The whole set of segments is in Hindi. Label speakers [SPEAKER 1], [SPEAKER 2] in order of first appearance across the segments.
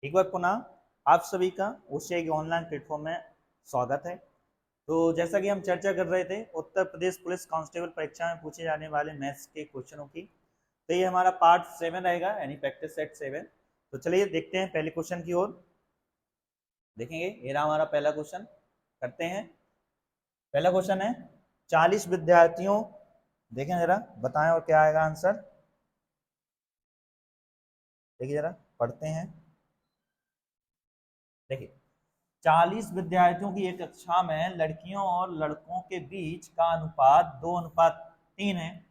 [SPEAKER 1] एक बार पुनः आप सभी का ओसीआई के ऑनलाइन प्लेटफॉर्म में स्वागत है। तो जैसा कि हम चर्चा कर रहे थे उत्तर प्रदेश पुलिस कांस्टेबल परीक्षा में पूछे जाने वाले मैथ्स के क्वेश्चनों की, तो ये हमारा पार्ट 7 रहेगा, यानी प्रैक्टिस सेट 7। तो चलिए देखते हैं पहले क्वेश्चन की ओर। देखेंगे, ये रहा हमारा पहला क्वेश्चन। करते हैं। पहला क्वेश्चन है 40 विद्यार्थियों, देखें जरा, बताएं और क्या आएगा आंसर। देखिए जरा, पढ़ते हैं। देखिए, 40 विद्यार्थियों की एक कक्षा में लड़कियों और लड़कों के बीच का अनुपात 2:3 है।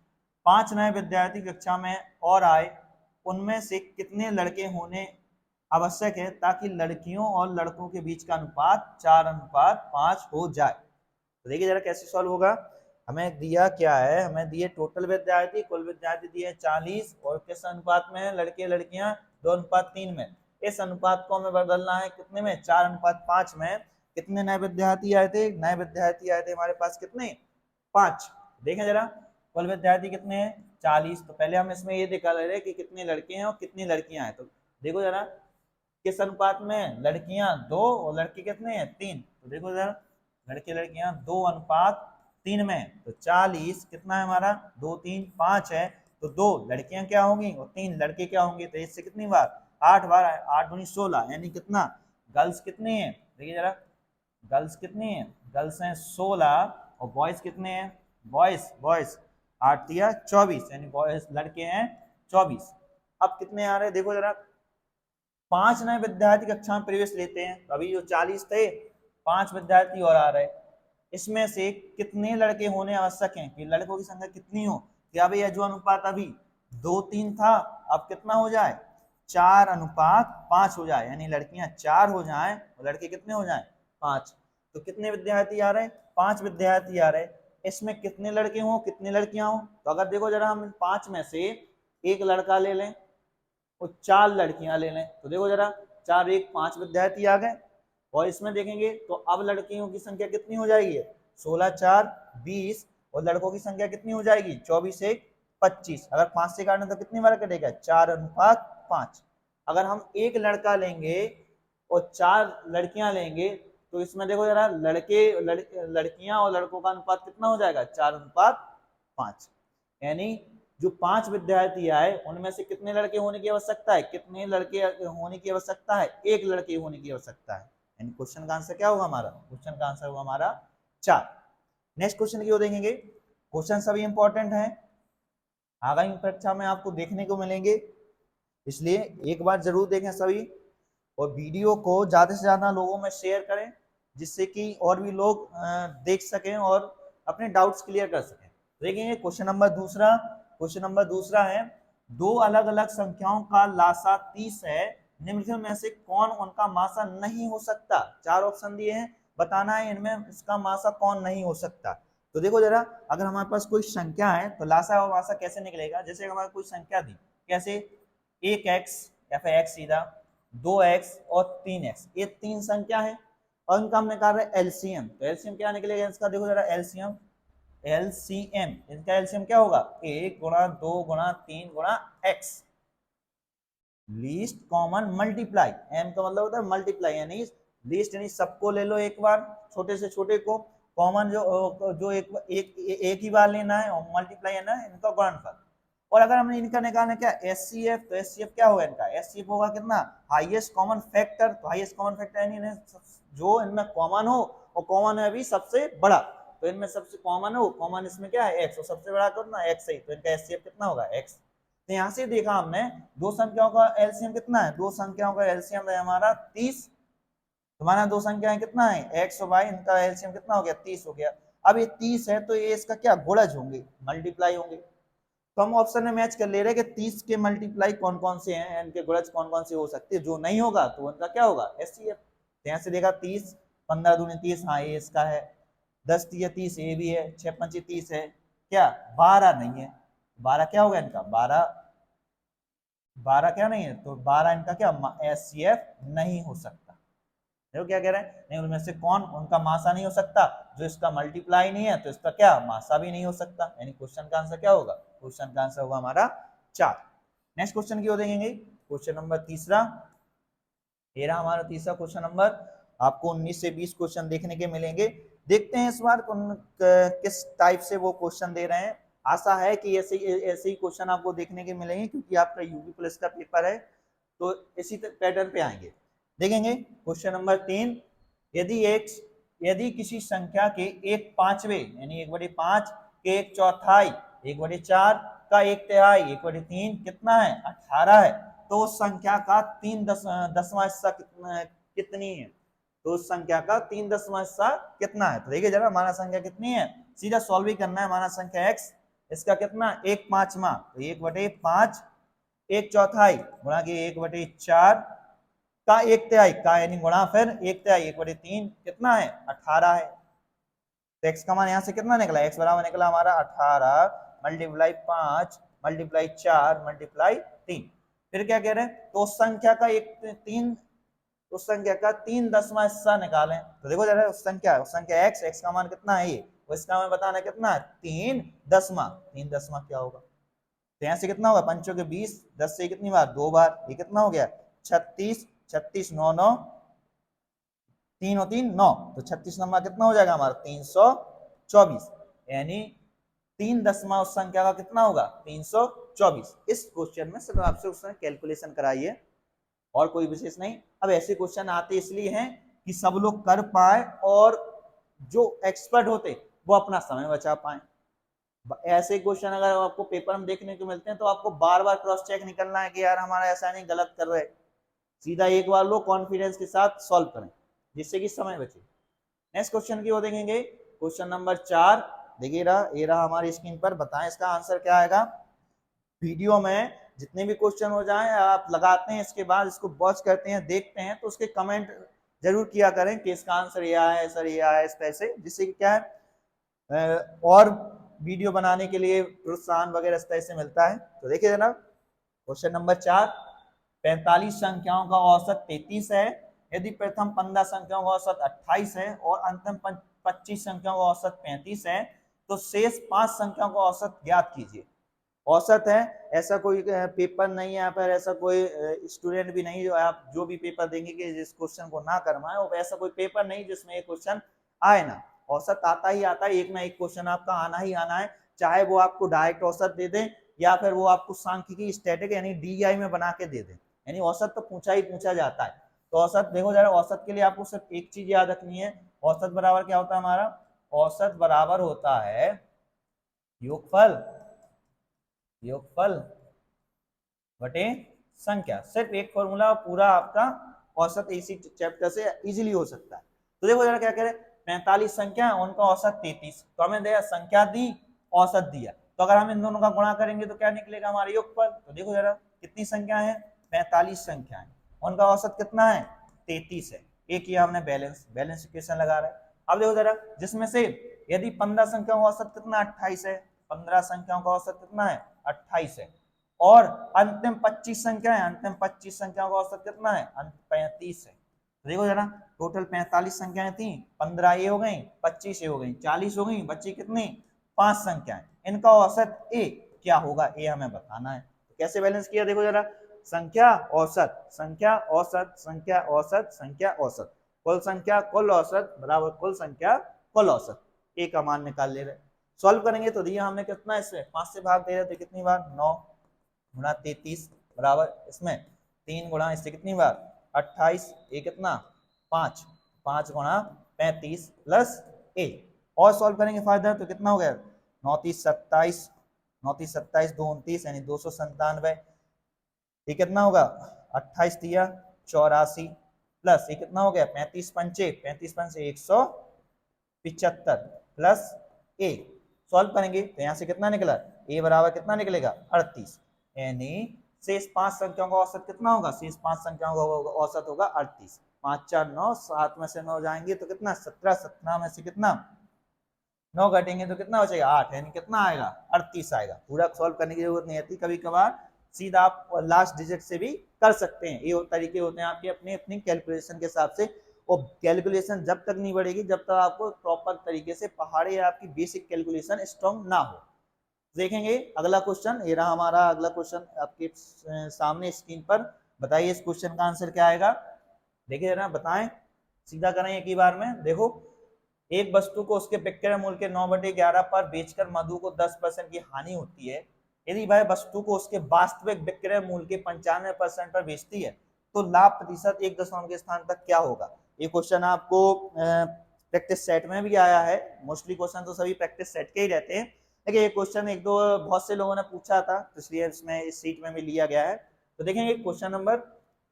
[SPEAKER 1] 5 नए विद्यार्थी कक्षा में और आए, उनमें से कितने लड़के होने आवश्यक है ताकि लड़कियों और लड़कों के बीच का अनुपात 4:5 हो जाए। तो देखिए जरा कैसे सॉल्व होगा। हमें दिया क्या है, हमें दिए टोटल विद्यार्थी, कुल विद्यार्थी दिए 40 और किस अनुपात में है, लड़के लड़कियां 2:3 में। इस अनुपात को हमें बदलना है कितने में, 4:5 में। कितने नए विद्यार्थी आए थे, नए विद्यार्थी आए थे हमारे पास कितने, 5। देखें जरा, कुल विद्यार्थी कितने हैं, 40। तो पहले हम इसमें ये दिखा रहे कि कितने लड़के हैं और कितनी लड़कियां हैं। तो देखो जरा किस अनुपात में, लड़कियां 2 और लड़के कितने हैं, 3। तो देखो जरा, लड़के लड़कियां 2:3 में। तो 40 कितना है हमारा, 2 3 5 है। तो 2 लड़कियां क्या होंगी और 3 लड़के क्या होंगे। तो इससे कितनी बार, 8 बार, 8 दूनी 16, यानी कितना, गर्ल्स कितनी है, देखिए जरा, गर्ल्स कितनी है, गर्ल्स हैं 16 और बॉयज कितने हैं, बॉयज बॉयज 8 दिया 24, यानी बॉयज लड़के हैं 24। अब कितने आ रहे हैं, देखो जरा, 5 नए विद्यार्थी कक्षा में प्रवेश लेते हैं। तो अभी जो 40 थे, 5 विद्यार्थी और आ रहे। इसमें से कितने लड़के होने आवश्यक हैं, कि लड़कों की संख्या कितनी हो। क्या भैया, जो अनुपात अभी 2:3 था, अब कितना हो जाए, 4:5 हो जाए, यानी लड़कियां 4 हो जाएं और लड़के कितने हो जाएं, 5। तो कितने विद्यार्थी आ रहे हैं, 5 विद्यार्थी आ रहे। इसमें कितने लड़के हों कितनी लड़कियां हों। तो अगर देखो जरा, हम 5 में से एक लड़का ले लें और 4 लड़कियां ले लें, तो देखो जरा, 4 1 5 विद्यार्थी आ गए। और इसमें देखेंगे तो अब लड़कियों की संख्या कितनी हो जाएगी, 16 4 20, और लड़कों की संख्या कितनी हो जाएगी, 24 1 25। अगर 5 से काटें तो कितनी बार कटेगा, 4:5। अगर हम एक लड़का लेंगे और 4 लड़कियां लेंगे, तो इसमें देखो जरा, लड़कियां और लड़कों का अनुपात कितना हो जाएगा, 4:5। यानी जो 5 विद्यार्थी आए उनमें से कितने लड़के होने की आवश्यकता है, कितने लड़के होने की आवश्यकता है, एक लड़के होने की आवश्यकता है। यानी क्वेश्चन का आंसर क्या होगा हमारा, क्वेश्चन का आंसर होगा हमारा 4। नेक्स्ट क्वेश्चन की ओर देखेंगे। क्वेश्चन सभी इंपॉर्टेंट हैं, आगामी परीक्षा में आपको देखने को मिलेंगे, इसलिए एक बार जरूर देखें सभी। और वीडियो को ज्यादा से ज्यादा लोगों में शेयर करें, जिससे कि और भी लोग देख सकें और अपने डाउट्स क्लियर कर सकें। देखेंगे क्वेश्चन नंबर दूसरा। क्वेश्चन नंबर दूसरा है, दो अलग अलग संख्याओं का लासा 30 है, निम्नलिखित में से कौन उनका मासा नहीं हो सकता। 4 ऑप्शन दिए हैं, बताना है इनमें इसका मासा कौन नहीं हो सकता। तो देखो जरा, अगर हमारे पास कोई संख्या है तो लासा और मासा कैसे निकलेगा। जैसे हमारे कोई संख्या दी, कैसे, 1x या फिर x सीधा, 2x और 3x, ये 3 संख्या है और इनका हम निकाल रहे हैं एलसीएम। तो एलसीएम क्या निकलेगा इसका, देखो जरा, एलसीएम इनका एलसीएम क्या होगा, 1 गुणा 2 गुणा 3 गुणा x, least common multiply. M का मतलब होता है मल्टीप्लाई, यानी लीस्ट, यानी सबको ले लो एक बार, छोटे से छोटे को, कॉमन जो एक ही बार लेना है, और मल्टीप्लाई है ना इनका गुणनफल। और अगर हमने इनका निकालना क्या, एचसीएफ, तो एचसीएफ क्या होगा इनका, एचसीएफ होगा कितना, हाईएस्ट कॉमन फैक्टर। तो हाईएस्ट कॉमन फैक्टर यानी जो इनमें कॉमन हो, और कॉमन है अभी सबसे बड़ा, तो इनमें सबसे कॉमन हो, कॉमन इसमें क्या है, एक्स, और सबसे बड़ा कितना, एक्स ही। तो इनका एचसीएफ कितना होगा, एक्स। तो यहां से देखा हमने दो संख्याओं का एलसीएम कितना है, दो संख्याओं का एलसीएम है हमारा 30। हमारा दो संख्याएं कितना है, एक्स और वाई, इनका एलसीएम कितना हो गया, 30 हो गया। अब ये 30 है तो ये इसका क्या, गुणज होंगे, मल्टीप्लाई होंगे। तो हम ऑप्शन में मैच कर ले रहे हैं कि 30 के मल्टीप्लाई कौन कौन से हैं, इनके गुणज कौन कौन से हो सकते हैं। जो नहीं होगा तो उनका क्या होगा, एचसीएफ। यहां से देखा 30, 15 दूनी 30, हाँ ये इसका है। 10 3 30, ये भी है। 6 5 30 है, क्या 12 नहीं है, 12 क्या होगा इनका, 12 क्या नहीं है, तो 12 इनका क्या, एचसीएफ नहीं हो सकता। देखो क्या कह रहे हैं, नहीं उनमें से कौन उनका मासा नहीं हो सकता, जो इसका मल्टीप्लाई नहीं है तो इसका क्या, मासा भी नहीं हो सकता। यानी क्वेश्चन का आंसर क्या होगा, क्वेश्चन का आंसर होगा हमारा 4। नेक्स्ट क्वेश्चन की ओर देखेंगे, क्वेश्चन नंबर तीसरा। ये रहा हमारा तीसरा क्वेश्चन नंबर। आपको 19 से 20 क्वेश्चन देखने के मिलेंगे। देखते हैं इस बार किस टाइप से वो क्वेश्चन दे रहे हैं। आशा है कि ऐसे ही क्वेश्चन आपको देखने के मिलेंगे, क्योंकि आपका यूपी पुलिस का पेपर है, तो इसी पैटर्न पे आएंगे। देखेंगे क्वेश्चन नंबर 3। यदि किसी संख्या के 1/5 यानी 1/5 के 1/4, 1/4 का 1/3, 1/3 कितना है? 18 है। तो उस संख्या का 3/10वां हिस्सा कितनी है? तो उस संख्या का 3/10वां हिस्सा कितना है? तो देखिए जरा, हमारा संख्या कितनी है, सीधा सॉल्व ही करना है। हमारा संख्या x, इसका कितना 1/5, तो 1/5 1/4 गुणा के 1/4 का 1/3 का यानी गुणा फिर 1/3, 1/3 कितना है? 18 है। तो x का मान यहाँ से कितना निकला? x बराबर निकला हमारा 18 मल्टीप्लाई 5 मल्टीप्लाई 4 मल्टीप्लाई 3। फिर क्या कह रहे हैं? तो उस संख्या का 3/10वां हिस्सा निकालें। तो देखो जरा, उस संख्या x का मान कितना है? ये इसका मान बताना कितना है? 3/10वां। 3/10वां क्या होगा? तो यहाँ से कितना होगा? 5 के 20, 10 से कितनी बार? 2 बार। ये कितना हो गया? 36, 36 9 9 3 और 3 9, तो 36 नंबर कितना हो जाएगा हमारा? 324। यानी 3/10वां उस संख्या का कितना होगा? 324। इस क्वेश्चन में सिर्फ आपसे उसने कैलकुलेशन कराई है और कोई विशेष नहीं। अब ऐसे क्वेश्चन आते इसलिए हैं कि सब लोग कर पाए और जो एक्सपर्ट होते वो अपना समय बचा पाए। ऐसे क्वेश्चन अगर आपको पेपर में देखने को मिलते हैं तो आपको बार बार क्रॉस चेक नहीं करना है कि यार हमारा ऐसा नहीं, गलत कर रहे। सीधा एक बार लो, कॉन्फिडेंस के साथ सॉल्व करें, जिससे कि समय बचे। नेक्स्ट क्वेश्चन की ओर देखेंगे, क्वेश्चन नंबर 4। देखिए ये रहा हमारी स्क्रीन पर। बताएं इसका आंसर क्या आएगा। वीडियो में जितने भी क्वेश्चन हो जाएं आप लगाते हैं, इसके बाद इसको वॉच करते हैं, देखते हैं, तो उसके कमेंट जरूर किया करें कि इसका आंसर ये आया है सर, ये आया है इस तरह से, जिससे कि क्या है और वीडियो बनाने के लिए प्रोत्साहन वगैरह इस तरह से मिलता है। तो देखिए जनाब, क्वेश्चन नंबर 4। 45 संख्याओं का औसत 33 है। यदि प्रथम 15 संख्याओं का औसत 28 है और अंतिम 25 संख्याओं का औसत 35 है, तो शेष 5 संख्याओं का औसत ज्ञात कीजिए। औसत है, ऐसा कोई पेपर नहीं है यहाँ पर, ऐसा कोई स्टूडेंट भी नहीं जो आप जो भी पेपर देंगे कि जिस क्वेश्चन को ना करवाएं, और ऐसा कोई पेपर नहीं जिसमें ये क्वेश्चन आए ना। औसत आता ही आता है, एक ना एक क्वेश्चन आपका आना ही आना है, चाहे वो आपको डायरेक्ट औसत दे दें या फिर वो आपको सांख्यिकी स्टैटिक यानी डीआई में बना के दे दें, यानी औसत तो पूछा ही पूछा जाता है। तो औसत देखो जरा, औसत के लिए आपको सिर्फ एक चीज याद रखनी है। औसत बराबर क्या होता है हमारा? औसत बराबर होता है योगफल बटे संख्या। सिर्फ एक फॉर्मूला, पूरा आपका औसत इसी चैप्टर से इजीली हो सकता है। तो देखो जरा क्या कह रहे हैं, 45 संख्या है, उनका औसत 33। तो हमें दिया संख्या दी, औसत दिया, तो अगर हम इन दोनों का गुणा करेंगे तो क्या निकलेगा? हमारा योगफल। तो देखो जरा कितनी संख्या है? 45 संख्या है, उनका औसत कितना है? 33 है। एक किया हमने बैलेंस इक्वेशन लगा रहे हैं। अब देखो जरा, जिसमें से यदि 15 संख्याओं का औसत कितना? 28 है। 15 संख्याओं का औसत कितना है? 28 है। और अंतिम 25 संख्या है, अंतिम 25 संख्याओं का औसत कितना है? 35 है। तो देखो जरा, टोटल 45 संख्याएं थी, 15 ये हो गई, 25 ये हो गई, 40 हो गई, बची कितनी? 5 संख्याएं। इनका औसत ए क्या होगा, ये हमें बताना है। तो कैसे बैलेंस किया? देखो जरा, संख्या औसत, संख्या औसत, संख्या औसत, संख्या औसत, कुल संख्या कुल औसत बराबर कुल संख्या कुल औसत। ए का मान निकाल ले रहे। सॉल्व करेंगे तो दिया हमने कितना, इससे 5 से भाग दे रहे थे, कितनी बार? 9 गुणा 33 बराबर इसमें 3 गुणा इससे कितनी बार? 28। ये कितना? 5। 5 गुणा 35 प्लस ए। और सॉल्व करेंगे फायदा तो कितना हो गया? 9 30 27, 9 30 27 2 29 यानी 297। ये कितना होगा? 28 दिया 84 प्लस ये कितना हो गया? 35 पंचे 175 प्लस ए। सॉल्व करेंगे तो यहाँ से कितना निकला? ए बराबर कितना निकलेगा? 38। यानी शेष 5 संख्याओं का औसत कितना होगा? शेष 5 संख्याओं का औसत होगा 38। 5 4 9, 7 में से 9 जाएंगे तो कितना? 17। 17 में से कितना? 9 घटेंगे तो कितना बचेगा? 8। यानी कितना आएगा? 38 आएगा। पूरा सॉल्व करने की जरूरत नहीं आती, कभी कभार सीधा आप लास्ट डिजिट से भी कर सकते हैं। ये तरीके होते हैं आपके अपने अपनी कैलकुलेशन के हिसाब से। और कैलकुलेशन जब तक नहीं बढ़ेगी जब तक आपको प्रॉपर तरीके से पहाड़ी या आपकी बेसिक कैलकुलेशन स्ट्रॉन्ग ना हो। देखेंगे अगला क्वेश्चन, ये रहा हमारा अगला क्वेश्चन आपके सामने स्क्रीन पर। बताइए इस क्वेश्चन का आंसर क्या आएगा। देखिए जरा बताएं, सीधा करें एक ही बार में। देखो, एक वस्तु को उसके विक्रय मूल्य के 9/11 पर बेचकर मधु को 10% की हानि होती है। यदि वह वस्तु को उसके वास्तविक विक्रय मूल्य के 95% पर बेचती है तो लाभ प्रतिशत 1 के स्थान पर क्या होगा। ये क्वेश्चन आपको प्रैक्टिस सेट में भी आया है। मोस्टली क्वेश्चन तो सभी प्रैक्टिस सेट के ही रहते हैं, लेकिन ये क्वेश्चन एक दो बहुत से लोगों ने पूछा था, तो इसलिए इसमें इस सीट में भी लिया गया है। तो देखेंगे क्वेश्चन नंबर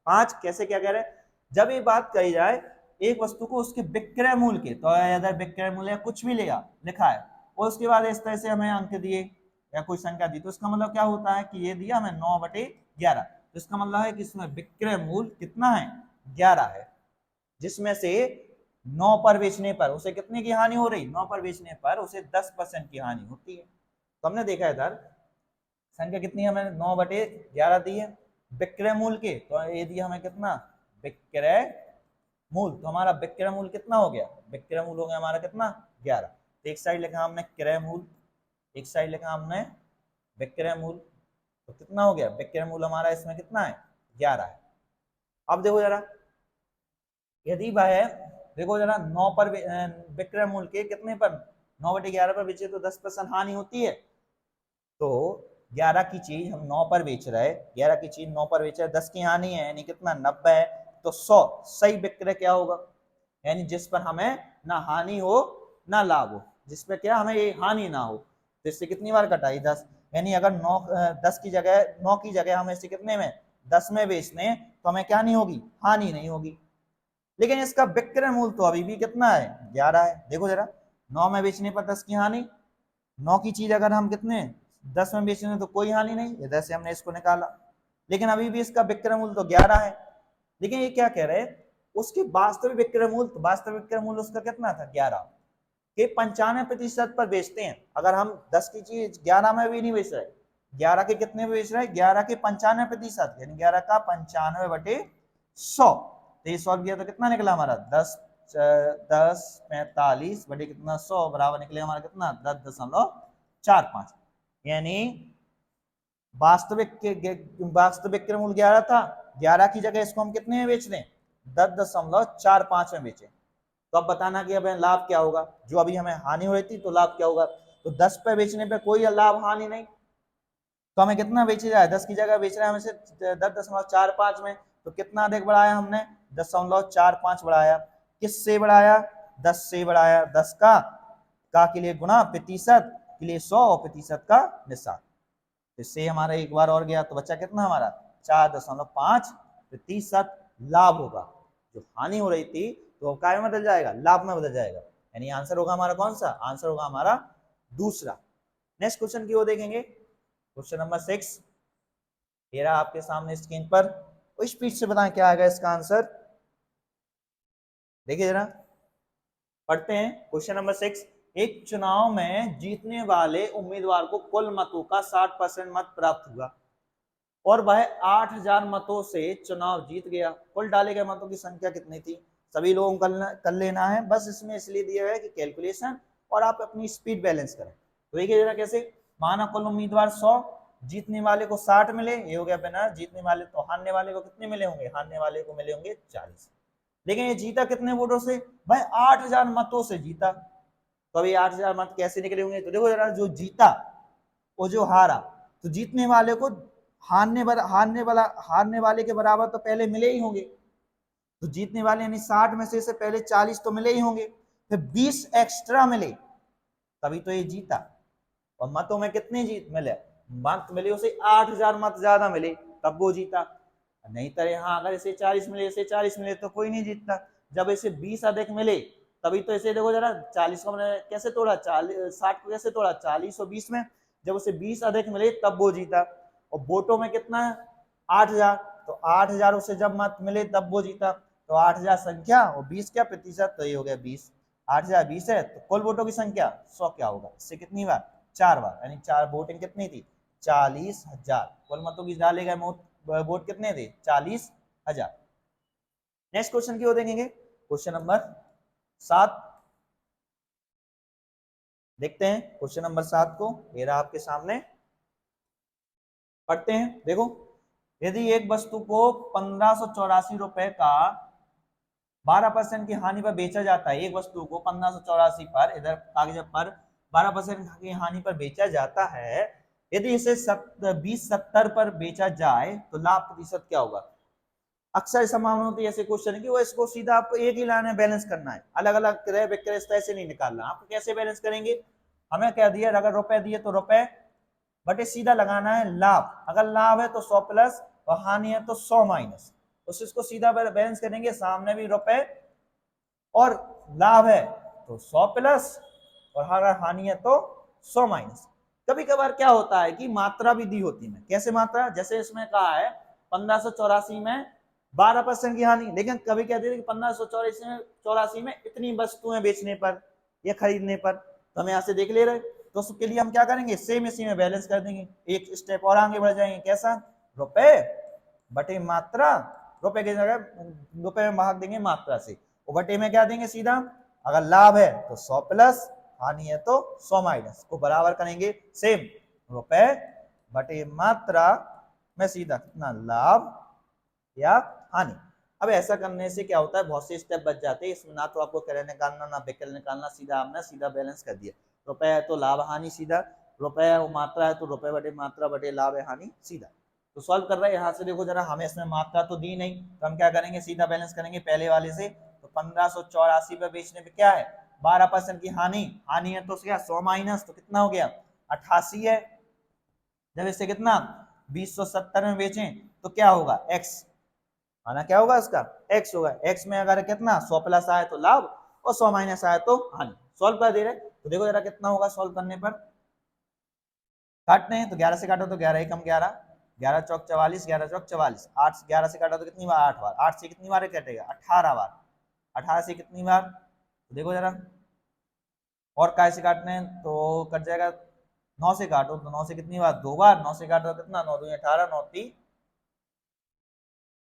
[SPEAKER 1] 5 कैसे क्या कह रहे हैं। जब ये बात कही जाए एक वस्तु को उसके विक्रय मूल्य के, तो अगर विक्रय मूल्य कुछ भी लिखा है और उसके बाद इस तरह से हमें अंक दिए या कोई संख्या दी, तो इसका मतलब क्या होता है कि ये दिया हमें 9/11, तो इसका मतलब है कि इसमें विक्रय मूल्य कितना है, 11 है, जिसमें से 9 पर बेचने पर उसे कितने की हानि हो रही, 9 पर बेचने पर उसे 10% की हानि होती है। तो हमने देखा है इधर संख्या कितनी हमें 9/11 दी है, विक्रय मूल्य के तो ये दिया हमें कितना, विक्रय मूल, तो हमारा विक्रय मूल कितना हो गया, विक्रय मूल हो गया हमारा कितना, 11। तो एक साइड लिखा हमने क्रय मूल, एक साइड लिखा हमने विक्रय मूल, तो कितना हो गया, विक्रय मूल हमारा इसमें कितना है, 11 है। अब देखो जरा, यदि वह देखो जरा 9 पर विक्रय मूल के कितने पर, 9/11 पर बेचे तो 10% हानि होती है। तो 11 की चीज हम 9 पर बेच रहे हैं, 11 की चीज 9 पर बेच रहे हैं, 10 की हानि है यानी कितना, 90 है। तो 100 सही विक्रय क्या होगा, यानी जिस पर हमें ना हानि हो ना लाभ हो, जिस पर क्या हमें ये हानि ना हो। तो इससे कितनी बार कटाई, 10, यानी अगर 9 10 की जगह 9 की जगह हम इसे कितने में, 10 में बेचने तो हमें क्या नहीं होगी, हानि नहीं होगी। लेकिन इसका विक्रय मूल्य तो अभी भी कितना है, 11 है। देखो जरा, 9 में बेचने पर 10 की हानि, 9 की चीज अगर हम कितने 10 में बेच रहे हैं तो कोई हानि नहीं, इधर से हमने इसको निकाला, लेकिन अभी भी इसका विक्रय मूल्य तो 11 है। लेकिन ये क्या कह रहे हैं, उसके वास्तविक विक्रय मूल्य, तो वास्तविक विक्रय मूल्य उसका कितना था, 11 के 95% पर बेचते हैं। अगर हम 10 की चीज 11 में भी नहीं बेच रहे, 11 के कितने में बेच रहे हैं, 11 के 95%, यानी 11 का 95/100। तो ये सॉल्व किया तो कितना निकला हमारा, 10 45 कितना 100 बराबर निकले हमारा कितना, 10.45। यानी वास्तविक विक्रय मूल्य 11 था, 11 की जगह इसको हम कितने में बेच रहे हैं, 10.45 में बेचे। तो अब बताना कि अब लाभ क्या होगा, जो अभी हमें हानि हो रही थी तो लाभ क्या होगा। तो 10 पे बेचने पे कोई लाभ हानि नहीं, तो हमें कितना बेचे जाए, 10 की जगह बेच रहे हैं हमें 10.45 में, तो कितना अधिक बढ़ाया हमने, 10.45 बढ़ाया। किससे बढ़ाया, 10 से बढ़ाया, 10 का के लिए गुणा, प्रतिशत के लिए 100 और प्रतिशत का निशान। इससे हमारा एक बार और गया तो बच्चा कितना हमारा, 4.5% लाभ होगा। जो हानि हो रही थी तो काय में बदल जाएगा, लाभ में बदल जाएगा। यानी आंसर होगा हमारा कौन सा, आंसर होगा हमारा दूसरा। नेक्स्ट क्वेश्चन की ओर देखेंगे, क्वेश्चन नंबर 6 ये रहा आपके सामने स्क्रीन पर। स्पीड से बताएं क्या आएगा इसका आंसर। देखिए जरा, पढ़ते हैं क्वेश्चन नंबर 6। एक चुनाव में जीतने वाले उम्मीदवार को कुल मतों का 60% मत प्राप्त हुआ और वह 8000 मतों से चुनाव जीत गया। कुल डाले गए मतों की संख्या कितनी थी, सभी लोगों को कर लेना है, बस इसमें इसलिए दिया हुआ है कि कैलकुलेशन और आप अपनी स्पीड बैलेंस करें। तो देखिए जरा कैसे, माना कुल उम्मीदवार 100, जीतने वाले को 60 मिले, ये हो गया विनर। जीतने वाले तो हारने वाले को कितने मिले होंगे, हारने वाले को मिले होंगे 40। लेकिन ये जीता कितने वोटों से, भाई 8000 मतों से जीता। तो अभी 8000 मत कैसे निकले होंगे, तो देखो जरा, जो जीता और जो हारा, तो जीतने वाले को हारने वाले के बराबर तो पहले मिले ही होंगे। तो जीतने वाले यानी 60 में से पहले 40 तो मिले ही होंगे, फिर 20 एक्स्ट्रा मिले तभी तो ये जीता। और मतों में कितने जीत मिले, मत मिले उसे 8000 मत ज्यादा मिले तब वो जीता। नहीं तो यहाँ अगर इसे 40 मिले, इसे 40 मिले तो कोई नहीं जीतता। जब इसे 20 अधिक मिले तभी तो इसे देखो जरा, 40 को मैंने कैसे तोड़ा, 60 को कैसे तोड़ा, 40 और 20 में। जब उसे 20 अधिक मिले तब वो जीता। और वोटों में कितना है, 8000, तो 8000 उसे जब मत मिले तब वो जीता। तो 8000 संख्या और 20 क्या प्रतिशत, तो ये हो गया 20। 8000 20 है तो कुल वोटों की संख्या 100 क्या होगा, इससे कितनी बार, 4 बार, यानी 4 वोटिंग कितनी थी, 40,000। कुल मतों की डाले गए वोट कितने थे, 40,000। नेक्स्ट क्वेश्चन की ओर देखेंगे, क्वेश्चन नंबर 7 देखते हैं। क्वेश्चन नंबर 7 को ये रहा आपके सामने, पढ़ते हैं। देखो, यदि एक वस्तु को 1584 रुपए का 12% की हानि पर बेचा जाता है एक वस्तु को 1584 पर, इधर कागज पर 12% की हानि पर बेचा जाता है, यदि इसे 2070 पर बेचा जाए तो लाभ प्रतिशत क्या होगा। अक्सर संभावना होती है ऐसे क्वेश्चन की, वो इसको सीधा आपको एक ही लाइन में बैलेंस करना है, अलग अलग क्रय विक्रय ऐसे नहीं निकालना। आपको कैसे बैलेंस करेंगे, हमें क्या दिया, अगर रुपए दिए तो रुपए बटे सीधा लगाना है लाभ, अगर लाभ है तो 100 प्लस और हानि है तो 100 माइनस, तो इसको सीधा बैलेंस करेंगे, सामने भी रुपए और लाभ है तो 100 प्लस और अगर हानि है तो 100 माइनस। कभी कभार क्या होता है कि मात्रा भी दी होती है, कैसे मात्रा, जैसे इसमें कहा है 1584 में 12% की हानि, लेकिन कभी कहते हैं कि 1584 में इतनी वस्तुएं बेचने पर या खरीदने पर, तो हम यहाँ से देख ले रहे, तो उसके लिए हम क्या करेंगे, सेम इसी में बैलेंस कर देंगे, एक स्टेप और आगे बढ़ जाएंगे, कैसा, रुपए बटे मात्रा, रुपए की जगह रुपए में भाग देंगे मात्रा से, बटे में क्या देंगे सीधा, अगर लाभ है तो 100 प्लस, हानि है तो 100 माइनस, को बराबर करेंगे सेम, रुपए बटे मात्रा में सीधा कितना लाभ या हानि। अब ऐसा करने से क्या होता है, बहुत से स्टेप बच जाते हैं, इसमें ना तो आपको क्रय निकालना ना विक्रय निकालना, सीधा आपने सीधा बैलेंस कर दिया, रुपए है तो लाभ हानि सीधा, रुपए है वो मात्रा है तो रुपए बटे मात्रा बटे लाभ है हानि सीधा। तो सॉल्व कर रहे हैं, यहाँ से देखो जरा, हमें इसमें मात्रा तो दी नहीं, तो हम क्या करेंगे, सीधा बैलेंस करेंगे पहले वाले से, तो 1584 पे बेचने पे क्या है, 12% की हानि, हानि है तो क्या 100 माइनस, तो कितना हो गया 88 है, जब इसे कितना 2070 में बेचें तो क्या होगा x, आना क्या होगा इसका x होगा, x में अगर कितना 100 प्लस आए तो लाभ और 100 माइनस आए तो हानि। सॉल्व कर दे रहे, तो देखो जरा कितना होगा सॉल्व करने पर, काटते हैं तो 11 से काटो तो 11 एकम 11, 11 चौक 44, 11 चौक 44, 8 11 से काटो तो कितनी बार 8 बार, 8 से कितनी बार कटेगा 18 बार, 18 से कितनी बार, तो देखो जरा, और काय से काटने हैं तो कट जाएगा, 9 से काटो तो 9 से कितनी बार 2 बार, 9 से काटो तो कितना 9 2 18, 9 3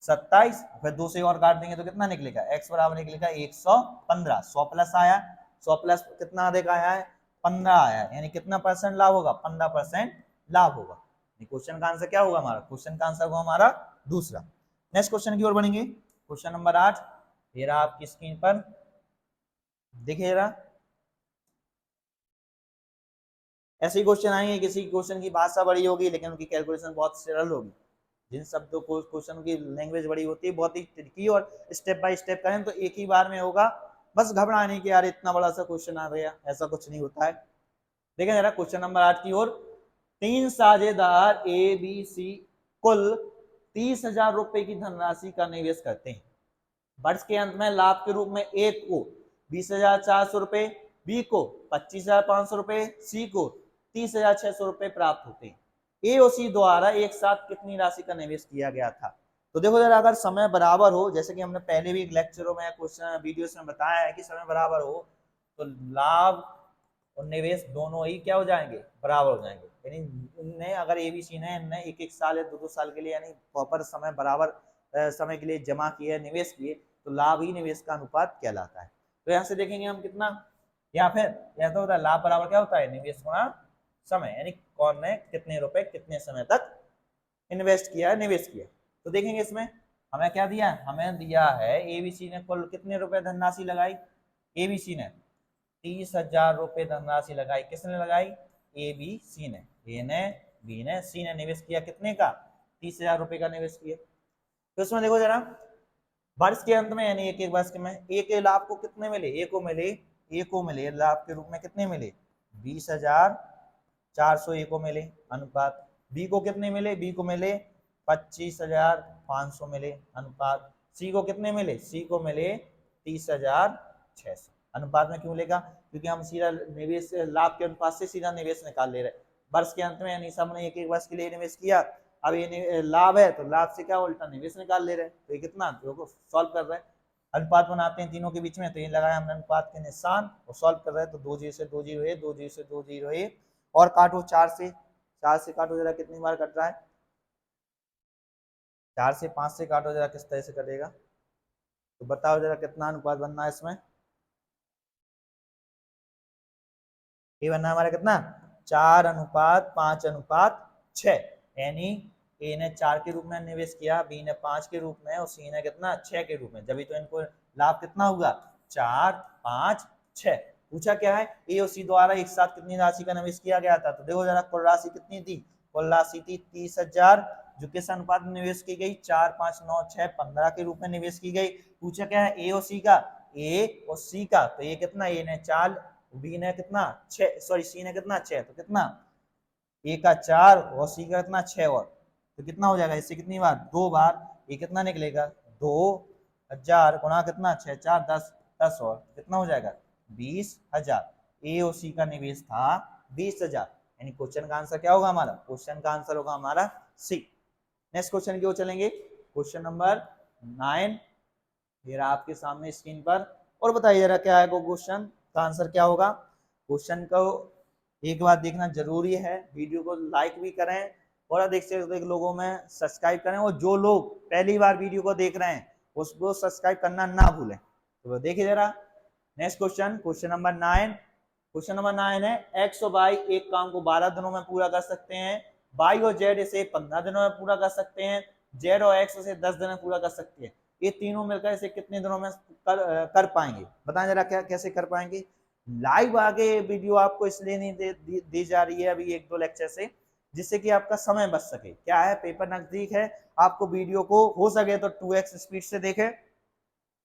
[SPEAKER 1] 27, फिर 2 से और काट देंगे तो कितना निकलेगा, x बराबर निकलेगा 115, 100 प्लस आया, 100 प्लस कितना अधिक आया है 15 आया है, यानी कितना परसेंट लाभ होगा 15% लाभ होगा। क्वेश्चन का आंसर क्या होगा हमारा, क्वेश्चन का आंसर होगा हमारा दूसरा। नेक्स्ट क्वेश्चन की ओर बढ़ेंगे, क्वेश्चन नंबर 8, ये रहा आपकी स्क्रीन पर, देखिए रहा, ऐसे ही क्वेश्चन आएंगे, किसी क्वेश्चन की भाषा बड़ी होगी लेकिन उनकी कैलकुलेशन बहुत सरल होगी, जिन शब्दों को क्वेश्चन की लैंग्वेज बड़ी होती है बहुत ही ट्रिकी, और स्टेप बाय स्टेप करें तो एक ही बार में होगा, बस घबराने की यार इतना बड़ा सा क्वेश्चन आ गया, ऐसा कुछ नहीं होता है। देखें जरा क्वेश्चन नंबर 8 की ओर, 3 साझेदार ए बी सी कुल 30,000 रुपए की धनराशि का निवेश करते हैं, वर्ष के अंत में लाभ के रूप में ए को 20,400 रुपए, बी को 25,500 रुपए, सी को 30,600 रुपए प्राप्त होते हैं, ए और सी द्वारा एक साथ कितनी राशि का निवेश किया गया था। तो देखो जरा, अगर समय बराबर हो, जैसे कि हमने पहले भी लेक्चरों में क्वेश्चन वीडियोस में बताया है कि समय बराबर हो तो लाभ और निवेश दोनों ही क्या हो जाएंगे, बराबर हो जाएंगे, यानी इनने अगर एबीसी ने इनने एक एक साल या दो दो साल के लिए यानी प्रॉपर समय बराबर समय के लिए जमा किए निवेश किए, तो लाभ ही निवेश का अनुपात कहलाता है। तो यहाँ से देखेंगे हम कितना, या फिर यह तो होता है लाभ बराबर क्या होता है, निवेश गुणा समय, यानी कौन ने कितने रुपए कितने समय तक इन्वेस्ट किया है, निवेश किया। तो देखेंगे इसमें हमें क्या दिया है, हमें दिया है एबीसी ने कुल कितने रुपए धनराशि लगाई, एबीसी ने 30,000 रुपए धनराशि लगाई, किसने लगाई, ए बी सी ने, ए ने बी ने सी ने निवेश किया कितने का 30,000 रुपए का निवेश किया। तो इसमें देखो जरा, वर्ष के अंत में यानी एक एक वर्ष के में ए के लाभ को कितने मिले, ए को मिले लाभ के रूप में कितने मिले 20,400 ए को मिले अनुपात, बी को कितने मिले, बी को मिले 25,500 मिले अनुपात, सी को कितने मिले, सी को मिले 30,600 अनुपात में। क्यों लेगा, क्योंकि हम सीधा निवेश लाभ के अनुपात से सीधा निवेश निकाल ले रहे हैं, वर्ष के अंत में यानी सबने एक एक वर्ष के लिए निवेश किया, अब ये लाभ है तो लाभ से क्या उल्टा निवेश निकाल ले रहे हैं, तो ये कितना देखो सॉल्व कर रहे हैं, अनुपात बनाते हैं तीनों के बीच में, तो ये लगाया हमने अनुपात के निशान और सॉल्व कर रहे हैं, तो 2 जीरो से 2 जीरो है, 2 जीरो से 2 जीरो है, और काटो 4 से काटो जरा कितनी बार कट रहा है, 4 से 5 से काटो जरा किस तरह से कटेगा, तो बताओ जरा कितना अनुपात बनना है इसमें, ये बनना हमारा कितना 4:5:6, यानी ए ने 4 के रूप में निवेश किया, बी ने 5 के रूप में और सी ने कितना 6 के रूप में, जब तो इनको लाभ कितना हुआ 4, 5, 6। पूछा क्या है ए और सी द्वारा एक साथ कितनी राशि का निवेश किया गया था, तो देखो जरा कुल राशि कितनी थी, कुल राशि थी 30,000, जो किस अनुपात में निवेश की गई 4, 5, 9, 6, 15 के रूप में निवेश की गई। पूछा क्या है ए और सी का, ए और सी का, तो ये कितना, ए ने 4, बी ने कितना 6, सॉरी सी ने कितना 6, तो कितना ए का 4 और सी का कितना 6, और तो कितना हो जाएगा, इससे कितनी बार 2 बार, ये कितना निकलेगा 2,000 गुणा कितना 6, 4, 10, 10 और कितना हो जाएगा 20,000। ए और सी का निवेश था 20,000, यानी क्वेश्चन का आंसर क्या होगा हमारा, क्वेश्चन का आंसर होगा हमारा सी। नेक्स्ट क्वेश्चन की ओर चलेंगे, क्वेश्चन नंबर 9, ये रहा आपके सामने स्क्रीन पर, और बताइए जरा क्या है क्वेश्चन का आंसर क्या होगा। क्वेश्चन को एक बार देखना जरूरी है, वीडियो को लाइक भी करें और अधिक से अधिक लोगों में सब्सक्राइब करें, और जो लोग पहली बार वीडियो को देख रहे हैं उसको सब्सक्राइब करना ना भूलें। तो देखिए जरा next question, question number 9, question number 9 है एक्स और वाई एक काम को 12 दिनों में पूरा कर सकते हैं, वाई और जेड इसे 15 दिनों में पूरा कर सकते हैं, जेड और एक्स इसे 10 दिन में पूरा कर सकते हैं, ये तीनों मिलकर इसे कितने दिनों में कर पाएंगे, बताएं जरा क्या कैसे कर पाएंगे। लाइव आगे वीडियो आपको इसलिए नहीं दी जा रही है अभी 1-2 लेक्चर से, जिससे कि आपका समय बच सके। क्या है, पेपर नजदीक है, आपको वीडियो को हो सके तो 2x स्पीड से देखें,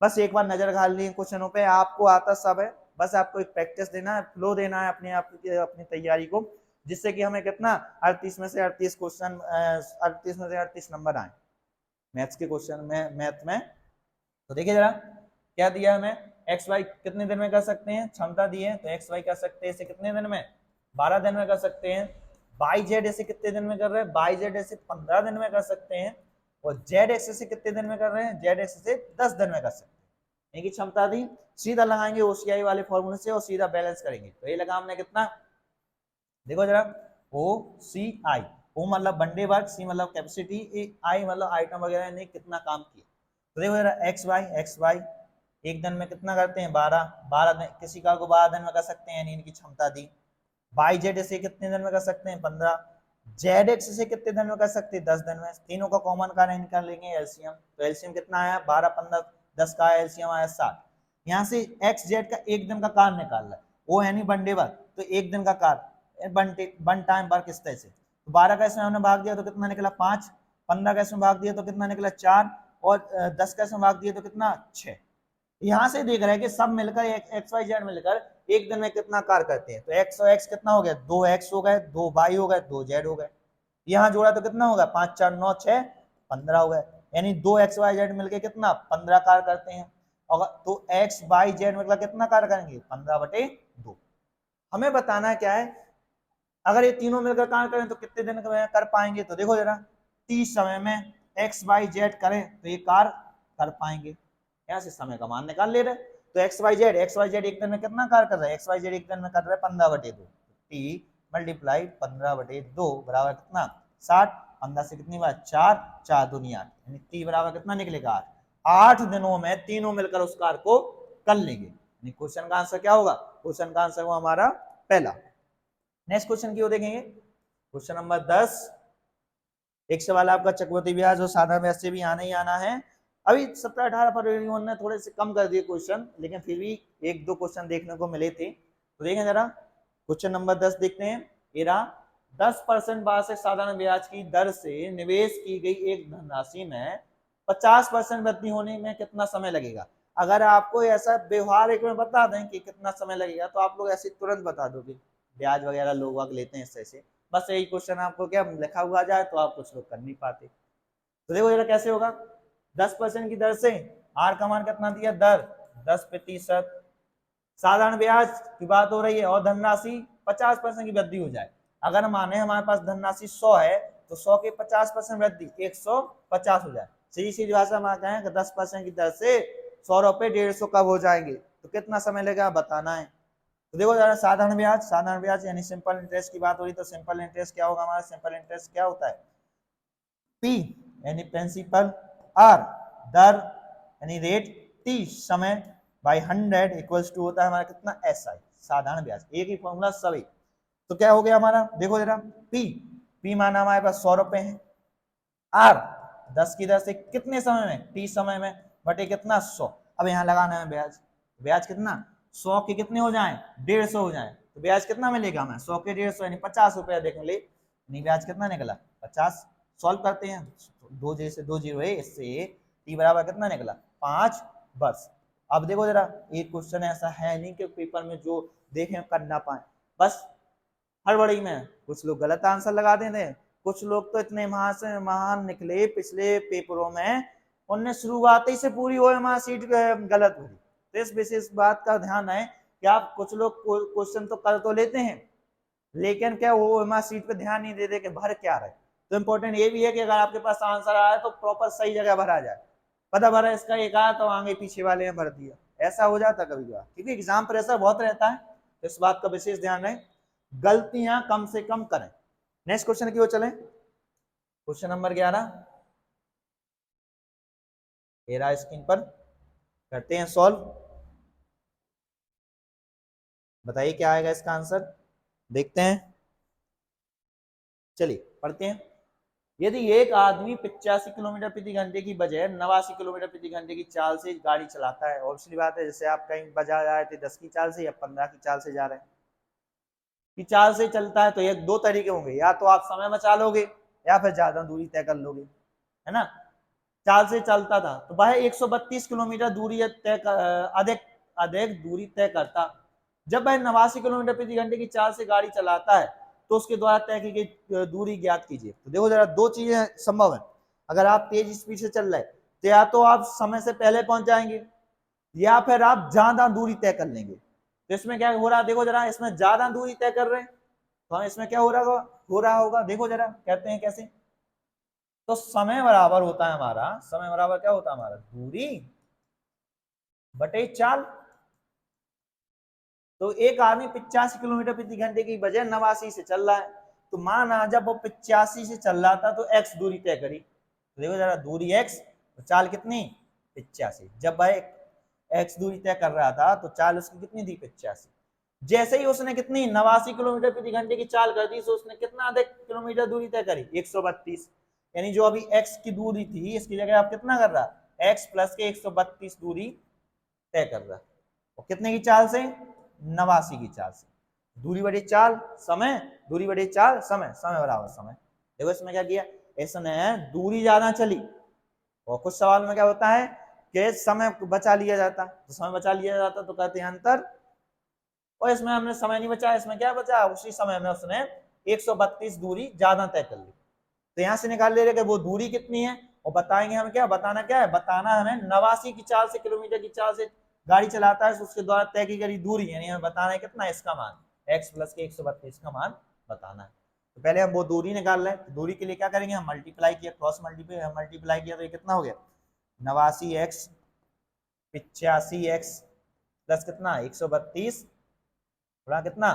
[SPEAKER 1] बस एक बार नजर डाल ली क्वेश्चनों पे, आपको आता सब है, बस आपको एक प्रैक्टिस देना है, फ्लो देना है अपने आप अपनी तैयारी को, जिससे कि हमें कितना 38 में से 38 क्वेश्चन 38 में से 38 नंबर आए मैथ्स के क्वेश्चन में, मैथ में। तो देखिए जरा क्या दिया हमें, एक्स वाई कितने दिन में कर सकते हैं, क्षमता दी है, तो एक्स वाई कर सकते हैं इसे कितने दिन में 12 दिन में कर सकते हैं, बाई जेड इसे कितने दिन में कर रहे हैं, बाई जेड इसे 15 दिन में कर सकते हैं, और जेड एक्स से कितने दिन में कर रहे हैं, जेड एक्स से 10 दिन में कर सकते हैं। इनकी क्षमता दी, सीधा लगाएंगे ओसीआई वाले फॉर्मूले से और सीधा बैलेंस करेंगे, तो ये लगा हमने कितना, देखो जरा ओ सी आई, ओ मतलब वनडे वर्क, सी मतलब कैपेसिटी, आई मतलब आइटम वगैरह ने कितना काम किया। तो देखो जरा एक्स वाई एक दिन में कितना करते हैं 12 दिन, किसी कार को 12 दिन में कर सकते हैं, इनकी क्षमता दी। बाई जेड से कितने दिन में कर सकते हैं 15, जेड एक्स से कितने दिन में कर सकते हैं 10 दिन में, तीनों का कॉमन कार्य निकाल लेंगे एलसीएम, तो एलसीएम कितना आया 12, 15, 10 का एलसीएम आया 60। यहाँ से एक्स जेड का एक दिन का कार्य निकाल रहा है, वो है नहीं वनडे वर्क, तो एक दिन का कार्य वन टाइम वर्क इस तरह से, तो 12 का इसमें हमने भाग दिया तो कितना निकला 5, 15 का इसमें भाग दिया तो कितना निकला 4, और 10 का इसमें भाग दिया तो कितना 6। यहां से देख रहे हैं कि सब मिलकर एक्स वाई जेड मिलकर एक दिन में कितना कार्य करते हैं, तो एक्स और एक्स कितना हो गया 2x हो गए, 2 वाई हो गए, 2 जेड हो गए, यहाँ जोड़ा तो कितना होगा 5, 4, 9, 6, 15 हो गए, यानी 2 एक्स वाई जेड मिलकर कितना 15 कार्य करते हैं, और तो एक्स वाई जेड मिलकर कितना कार्य करेंगे 15/2। हमें बताना है क्या है, अगर ये तीनों मिलकर कार्य करें तो कितने दिन कर पाएंगे, तो देखो जरा 30 समय में एक्स वाई जेड करें तो ये कार्य कर पाएंगे, यहाँ से समय का मान निकाल ले रहे, तो एक्स वाई जेड एक दिन में कितना कार्य कर रहा है, एक्स वाई जेड एक दिन में कर रहा है 15/2, टी मल्टीप्लाई 15/2 बराबर कितना 60, 15 से कितनी बार 4, 4 दूनी 8, यानी टी बराबर कितना निकलेगा 8 दिनों में तीनों मिलकर उस कार्य को कर लेंगे, यानी क्वेश्चन का आंसर क्या होगा, क्वेश्चन का आंसर हुआ हमारा पहला। नेक्स्ट क्वेश्चन की ओर देखेंगे, क्वेश्चन नंबर 10, एक सवाल आपका चक्रवृद्धि ब्याज और साधारण ब्याज से भी आना ही आना है। अभी 17-18 फरवरी उन्होंने थोड़े से कम कर दिए क्वेश्चन, लेकिन फिर भी 1-2 क्वेश्चन देखने को मिले थे, तो देखें जरा क्वेश्चन नंबर 10 देखते हैं। एरा 10% वार्षिक साधारण ब्याज की दर से निवेश की गई एक धनराशि में 50% वृद्धि होने में कितना समय लगेगा। अगर आपको ऐसा व्यवहारिक में बता दें कि कितना समय लगेगा तो आप लोग ऐसे तुरंत बता दोगे, ब्याज वगैरह लोग वाग लेते हैं ऐसे, बस यही क्वेश्चन आपको क्या लिखा हुआ जाए तो आप कुछ लोग कर नहीं पाते। तो देखो जरा कैसे होगा, 10% की दर से, आर का मान कितना दिया दर 10%, साधारण ब्याज की बात हो रही है और धनराशि 50% की वृद्धि हो जाए। अगर माने हमारे पास धनराशि 100 है तो 100 के 50% वृद्धि 150 हो जाए, सीधी सीधी भाषा में कहें कि 10% की दर से 100 रुपए 150 कब हो जाएंगे, तो कितना समय लगेगा बताना है। तो देखो जरा साधारण ब्याज यानी सिंपल इंटरेस्ट की बात हो रही, तो सिंपल इंटरेस्ट क्या होगा हमारा, सिंपल इंटरेस्ट क्या होता है P यानी प्रिंसिपल, R दर यानी रेट, T समय बाई 100 इक्वल्स टू होता है हमारा कितना SI, साधारण ब्याज, एक ही फॉर्मूला सभी। तो क्या हो गया हमारा, देखो जरा P माना हमारे पास 100 रुपए है, R 10 की दर से कितने समय में, T समय में बटे कितना 100, अब यहाँ लगाना है ब्याज, ब्याज कितना 100 के कितने हो जाए 150 हो जाए, तो ब्याज कितना मिलेगा हमें 100 के 150 यानी 50 रुपया देख ले, नहीं ब्याज कितना निकला 50। सॉल्व करते हैं, दो जैसे 2 जीरो है, इससे टी बराबर कितना निकला 5। बस अब देखो जरा, एक क्वेश्चन ऐसा है नहीं कि पेपर में जो देखें कर ना पाए, बस हड़बड़ी में कुछ लोग गलत आंसर लगा देते हैं, कुछ लोग तो इतने महान निकले पिछले पेपरों में, उनने शुरुआत ही से पूरी ओएमआर शीट गलत हुई। तो इस विशेष बात का ध्यान है कि आप कुछ लोग क्वेश्चन तो कर तो लेते हैं, लेकिन क्या वो ओएमआर शीट पे ध्यान नहीं देते कि भर क्या रहे। तो इम्पोर्टेंट ये भी है कि अगर आपके पास आंसर आया तो प्रॉपर सही जगह भरा जाए, पता भरा इसका एक आया तो आगे पीछे वाले ने भर दिया, ऐसा हो जाता कभी कभार, क्योंकि एग्जाम प्रेशर बहुत रहता है, तो इस बात का विशेष ध्यान रहे, गलतियां कम से कम करें। नेक्स्ट क्वेश्चन की ओर चलें, क्वेश्चन नंबर 11 ये रहा स्क्रीन पर, करते हैं सॉल्व, बताइए क्या आएगा इसका आंसर, देखते हैं, चलिए पढ़ते हैं। यदि एक आदमी 85 किलोमीटर प्रति घंटे की बजाय 89 किलोमीटर प्रति घंटे की चाल से गाड़ी चलाता है, ऑब्वियसली बात है, जैसे आप कहीं बाजार आए थे 10 की चाल से या 15 की चाल से जा रहे हैं, की चाल से चलता है, तो ये दो तरीके होंगे, या तो आप समय बचा लोगे या फिर ज्यादा दूरी तय कर लोगे, है ना। चाल से चलता था तो वह 132 किलोमीटर दूरी अधिक अधिक दूरी तय करता, जब वह 89 किलोमीटर प्रति घंटे की चाल से गाड़ी चलाता है तो उसके द्वारा तय की गई दूरी ज्ञात कीजिए। तो देखो जरा, दो चीजें संभव है, अगर आप तेज स्पीड से चल रहे तो या तो आप समय से पहले पहुंच जाएंगे या फिर आप ज्यादा दूरी तय कर लेंगे। तो इसमें क्या हो रहा है, देखो जरा, इसमें ज्यादा दूरी तय कर रहे हैं, तो इसमें क्या हो रहा होगा, देखो जरा कहते हैं कैसे, तो समय बराबर होता है हमारा, समय बराबर क्या होता है हमारा, दूरी बटे चाल। तो एक आदमी 85 किलोमीटर प्रति घंटे की बजाय 89 से चल रहा है, तो माना जब वो 85 से चल रहा था तो x दूरी तय करी, तो देखो जरा दूरी x, तो चाल कितनी 85, जब भाई x दूरी तय कर रहा था तो चाल उसकी कितनी थी 85, जैसे ही उसने कितनी 89 किलोमीटर प्रति घंटे की चाल कर दी, तो उसने कितना अधिक किलोमीटर दूरी तय करी 132, यानी जो अभी x की दूरी थी इसकी जगह आप कितना कर रहा x प्लस के 132 दूरी तय कर रहा, और कितने की चाल से 89 की चाल से, दूरी बड़ी चाल समय, दूरी बड़ी चाल समय, समय बराबर समय। देखो इसमें क्या किया, इसने दूरी ज्यादा चली, और कुछ सवाल में क्या होता है कि समय बचा लिया जाता, तो समय बचा लिया जाता तो कहते हैं अंतर, और इसमें हमने समय नहीं बचा, इसमें क्या बचा, उसी समय में उसने 132 दूरी ज्यादा तय कर ली। तो यहां से निकाल ले रहे कि वो दूरी कितनी है, और बताएंगे हमें क्या बताना, क्या है बताना हमें 89 की चाल से किलोमीटर की चाल से गाड़ी चलाता है, तो उसके द्वारा तय की गई दूरी, यानी हमें बताना है कितना इसका मान x प्लस के 132 का मान बताना है। तो पहले हम वो दूरी निकाल रहे हैं, दूरी के लिए क्या करेंगे, हम मल्टीप्लाई किया, क्रॉस मल्टीप्लाई किया, तो ये कितना हो गया 89x 85x प्लस कितना 132 गुणा कितना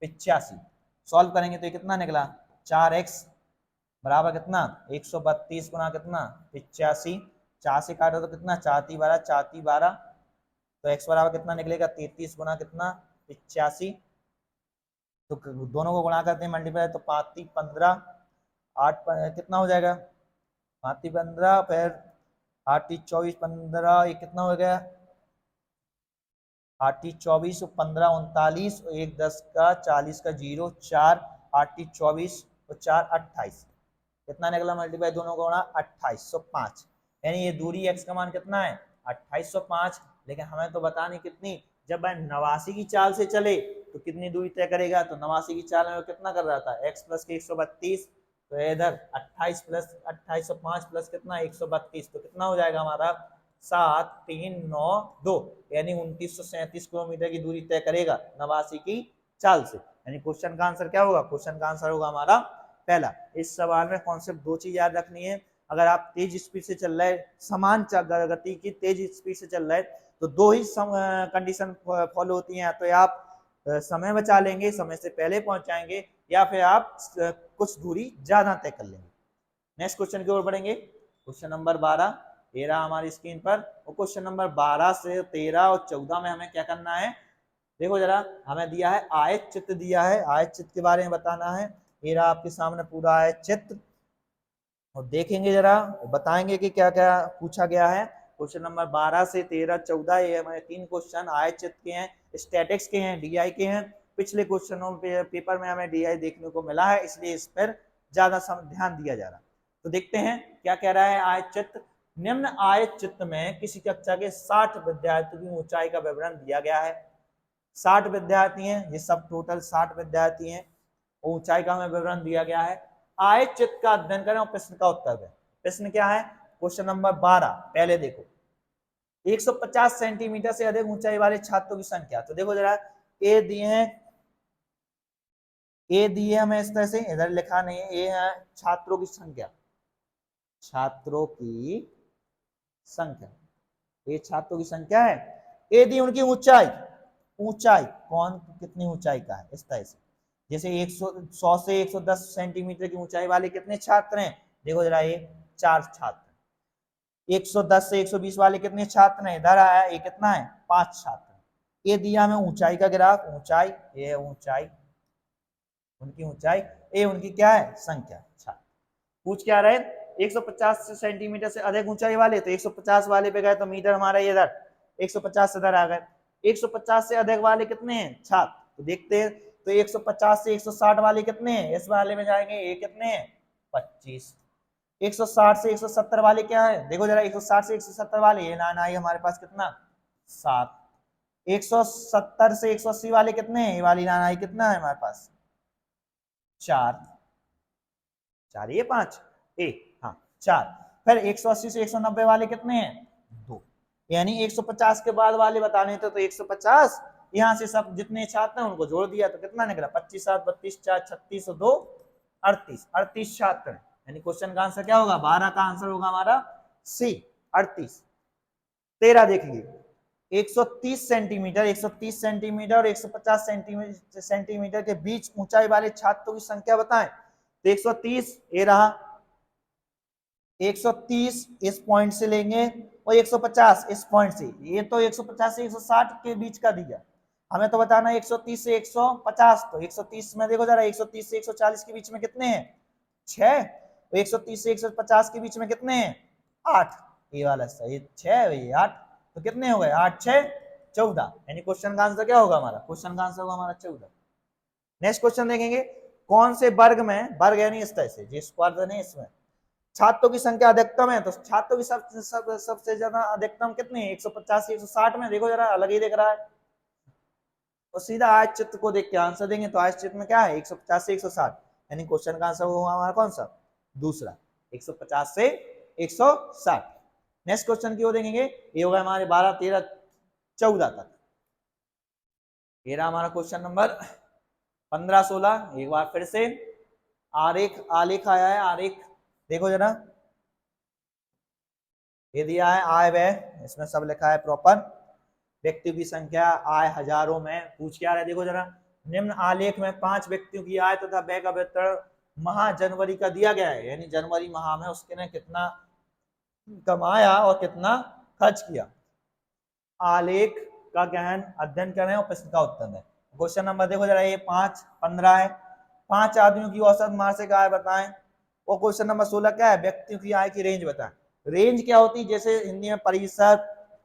[SPEAKER 1] 85, सॉल्व करेंगे तो ये कितना निकला 4x बराबर कितना 132 गुना कितना 85, 4 से काटो तो कितना 4×3=12, तो x बराबर कितना निकलेगा 33 गुना कितना 85, तो दोनों को गुणा करते हैं मल्टीप्लाई, तो 5×3=15, 8 कितना हो जाएगा 5×3=15, फिर 8×3=24, 15, ये कितना हो गया 8×3=24, 15×39, 1×10 का 40 का 0, 4, 8×3=24 और 4×28, कितना निकला मल्टीप्लाई दोनों को 2805, यानी ये दूरी x का मान कितना है 2805। लेकिन हमें तो बतानी कितनी, जब भाई 89 की चाल से चले तो कितनी दूरी तय करेगा, तो 89 की चाल में कितना कर रहा था x प्लस के 132, तो इधर 28 प्लस 2805 प्लस कितना 132, तो कितना हो जाएगा हमारा 7392, यानी 2937 किलोमीटर की दूरी तय करेगा 89 की चाल से। यानी क्वेश्चन का आंसर क्या होगा, क्वेश्चन का आंसर होगा हमारा पहला। इस सवाल में कॉन्सेप्ट दो चीज याद रखनी है, अगर आप तेज स्पीड से चल रहे, समान गति की तेज स्पीड से चल रहे, तो दो ही कंडीशन फॉलो होती हैं, तो आप समय बचा लेंगे, समय से पहले पहुंच जाएंगे, या फिर आप कुछ दूरी ज्यादा तय कर लेंगे। नेक्स्ट क्वेश्चन की ओर बढ़ेंगे, क्वेश्चन नंबर 12 ये रहा हमारी स्क्रीन पर, और क्वेश्चन नंबर 12 से 13 और 14 में हमें क्या करना है, देखो जरा, हमें दिया है आयत चित्र, दिया है आयत चित्र के बारे में बताना है, ये रहा आपके सामने पूरा आयत चित्र, और देखेंगे जरा, बताएंगे कि क्या क्या पूछा गया है। क्वेश्चन नंबर 12 से 13, 14 ये हमारे 3 क्वेश्चन आयतचित्र के हैं, स्टैटिक्स के हैं, डीआई के हैं। पिछले क्वेश्चनों पे पेपर में हमें डीआई देखने को मिला है, इसलिए इस पर ज्यादा ध्यान दिया जा रहा है। तो देखते हैं क्या कह रहा है आयतचित्र। निम्न आयतचित्र में किसी कक्षा के 60 विद्यार्थियों की ऊंचाई का विवरण दिया गया है। 60 विद्यार्थी हैं, ये सब टोटल 60 विद्यार्थी हैं, ऊंचाई का हमें विवरण दिया गया है। आयतचित्र का अध्ययन करें और प्रश्न का उत्तर दें। प्रश्न क्या है? क्वेश्चन नंबर 12 पहले देखो, 150 सेंटीमीटर से अधिक ऊंचाई वाले छात्रों की संख्या। तो देखो जरा, ए दिए हैं, ए दिए हमें इस तरह से, इधर लिखा नहीं है, ए है छात्रों की संख्या, छात्रों की संख्या, ये छात्रों की संख्या है। ए दी उनकी ऊंचाई, ऊंचाई कौन कितनी ऊंचाई का है, इस तरह से जैसे 100 से 110 सेंटीमीटर की ऊंचाई वाले कितने छात्र हैं? देखो जरा, ये 4 छात्र। 110 से 120 वाले कितने छात्र हैं? इधर आया, ये कितना है? 5 छात्र। ये दिया हमें ऊंचाई का ग्राफ, ऊंचाई, ये ऊंचाई, उनकी ऊंचाई, ये उनकी क्या है? संख्या। छात्र पूछ क्या रहे? 150 सेंटीमीटर से अधिक ऊंचाई वाले, तो 150 वाले पे गए तो मीटर हमारा इधर 150 से इधर आ गए। 150 से अधिक वाले कितने हैं? छात्र। तो देखते हैं, तो 150 से 160 वाले कितने हैं? इस वाले में जाएंगे, ये कितने हैं? 25। 160 से 170 वाले क्या है? देखो जरा, 160 से 170 वाले, ये ना आई हमारे पास कितना? 7। 170 से 180 वाले कितने हैं? ये वाली लाइन आई, कितना है हमारे पास? 4। 4 ये 5 ए, हाँ 4। फिर 180 से 190 वाले कितने हैं? 2। यानी 150 के बाद वाले बताने थे, तो 150 यहां से सब जितने छात्र हैं उनको जोड़ दिया, तो कितना निकला? 25 7 32 4 36 और 2 38, 38 छात्र। यानी क्वेश्चन का आंसर क्या होगा? 12 का आंसर होगा हमारा सी, 38। 13 देखिए, 130 सेंटीमीटर, 130 सेंटीमीटर और 150 सेंटीमीटर के बीच ऊंचाई वाले छात्रों की संख्या बताएं। तो 130 ये रहा, 130 इस पॉइंट से लेंगे और 150 इस पॉइंट से। ये तो 150 से 160 के बीच का दिया, हमें तो बताना 130 से 150। तो 130 में देखो जरा, 130 से 140 के बीच में कितने हैं? 6। तो 130 से 150 के बीच में कितने हैं? 8। ये वाला सही, 6 ये 8, तो कितने हो गए? 8 6 14। यानी क्वेश्चन का आंसर क्या होगा हमारा? क्वेश्चन का आंसर होगा हमारा 14। नेक्स्ट क्वेश्चन देखेंगे, कौन से वर्ग में, वर्ग यानी इस तरह से, जिस स्क्वायर नहीं इसमें छात्रों की संख्या अधिकतम है? तो छात्रों की सबसे ज्यादा अधिकतम कितनी है? 150 से 160 में। देखो जरा, अलग ही दिख रहा है, तो सीधा आयत चित्र को देख के आंसर देंगे। तो आयत चित्र में क्या है? 150 से 160, यानी क्वेश्चन का आंसर होगा हमारा कौन सा? दूसरा, 150 से 160। नेक्स्ट क्वेश्चन की ओर देखेंगे, ये होगा हमारे 12 13 14 तक। ये रहा हमारा क्वेश्चन नंबर 15 16। एक बार फिर से आरेख, आलेख आया है, आरेख देखो जरा, ये दिया है आय व्यय, इसमें सब लिखा है प्रॉपर। व्यक्तियों की संख्या आय हजारों में। पूछ क्या रहे? देखो जरा, निम्न आलेख में 5 व्यक्तियों की आय तथा व्यय का विवरण माह जनवरी का दिया गया है, यानी जनवरी माह में उसके ने कितना कमाया और कितना खर्च किया। आलेख का गहन अध्ययन करें और प्रश्न का उत्तर दें। क्वेश्चन नंबर देखो जरा, ये 5 15 है, 5 आदमियों की औसत मासिक आय बताएं। और क्वेश्चन नंबर 16 क्या है? व्यक्तियों की आय की रेंज बताएं। रेंज क्या होती है? जैसे हिंदी में परिषद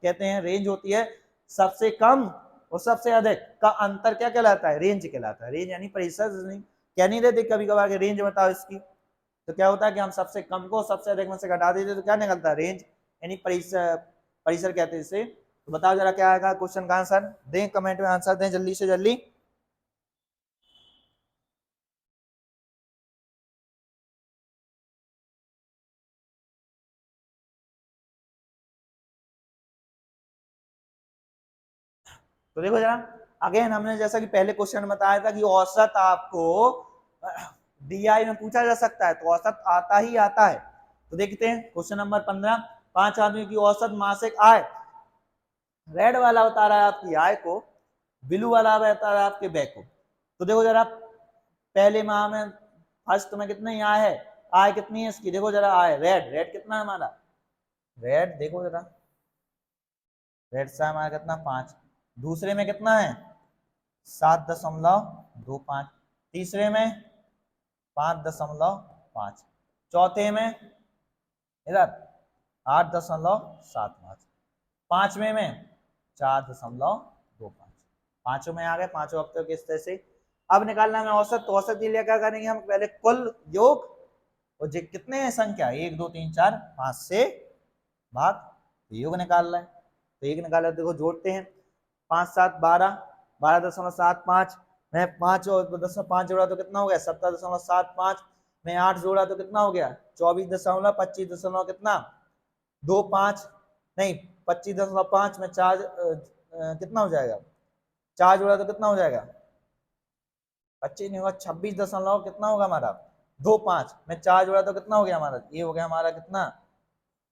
[SPEAKER 1] कहते हैं, रेंज होती है सबसे कम और सबसे अधिक का अंतर क्या कहलाता है? रेंज कहलाता है। रेंज यानी परिषद क्या नहीं देते कभी कभार के रेंज बताओ इसकी, तो क्या होता है कि हम सबसे कम को सबसे अधिक में से घटा देते, तो क्या निकलता है? रेंज, यानी परिसर, परिसर कहते हैं इसे। तो बताओ जरा क्या आएगा क्वेश्चन का आंसर? दें कमेंट में आंसर दें जल्दी से जल्दी। तो देखो जरा, अगेन हमने जैसा कि पहले क्वेश्चन बताया था कि औसत आपको डीआई में पूछा जा सकता है, तो औसत आता ही आता है। तो देखते हैं क्वेश्चन नंबर 15, 5 आदमियों की औसत मासिक आय। रेड वाला बता रहा है आपकी आय को, ब्लू वाला बता रहा है आपके व्यय को। तो देखो जरा, पहले माह में फर्स्ट में कितनी आय है? आय कितनी है इसकी? देखो जरा, आय रेड, रेड कितना है हमारा? रेड देखो जरा, रेड से हमारा कितना? 5। दूसरे में कितना है? 7.25। तीसरे में 5.5। चौथे में इधर 8.75। पांचवें में 4.25। पांचों में आ गए, पांचों हफ्ते के इस तरह से। अब निकालना है औसत, तो औसत के लिए क्या करेंगे हम, पहले कुल योग और जो कितने हैं संख्या 1 2 3 4 5 से भाग, तो योग निकाल रहा है। तो एक निकाला, देखो जोड़ते हैं, 5 7 12, 12.75 में 5 और 10.5 जोड़ा तो कितना हो गया 17.75 में 8 जोड़ा तो कितना हो गया 24.25 कितना 25, नहीं 25.5 में 4 कितना हो जाएगा, 4 जोड़ा तो कितना हो जाएगा 25 नहीं होगा 26 दशमलव कितना होगा हमारा 25 में 4 जोड़ा तो कितना हो गया हमारा, ये हो गया हमारा कितना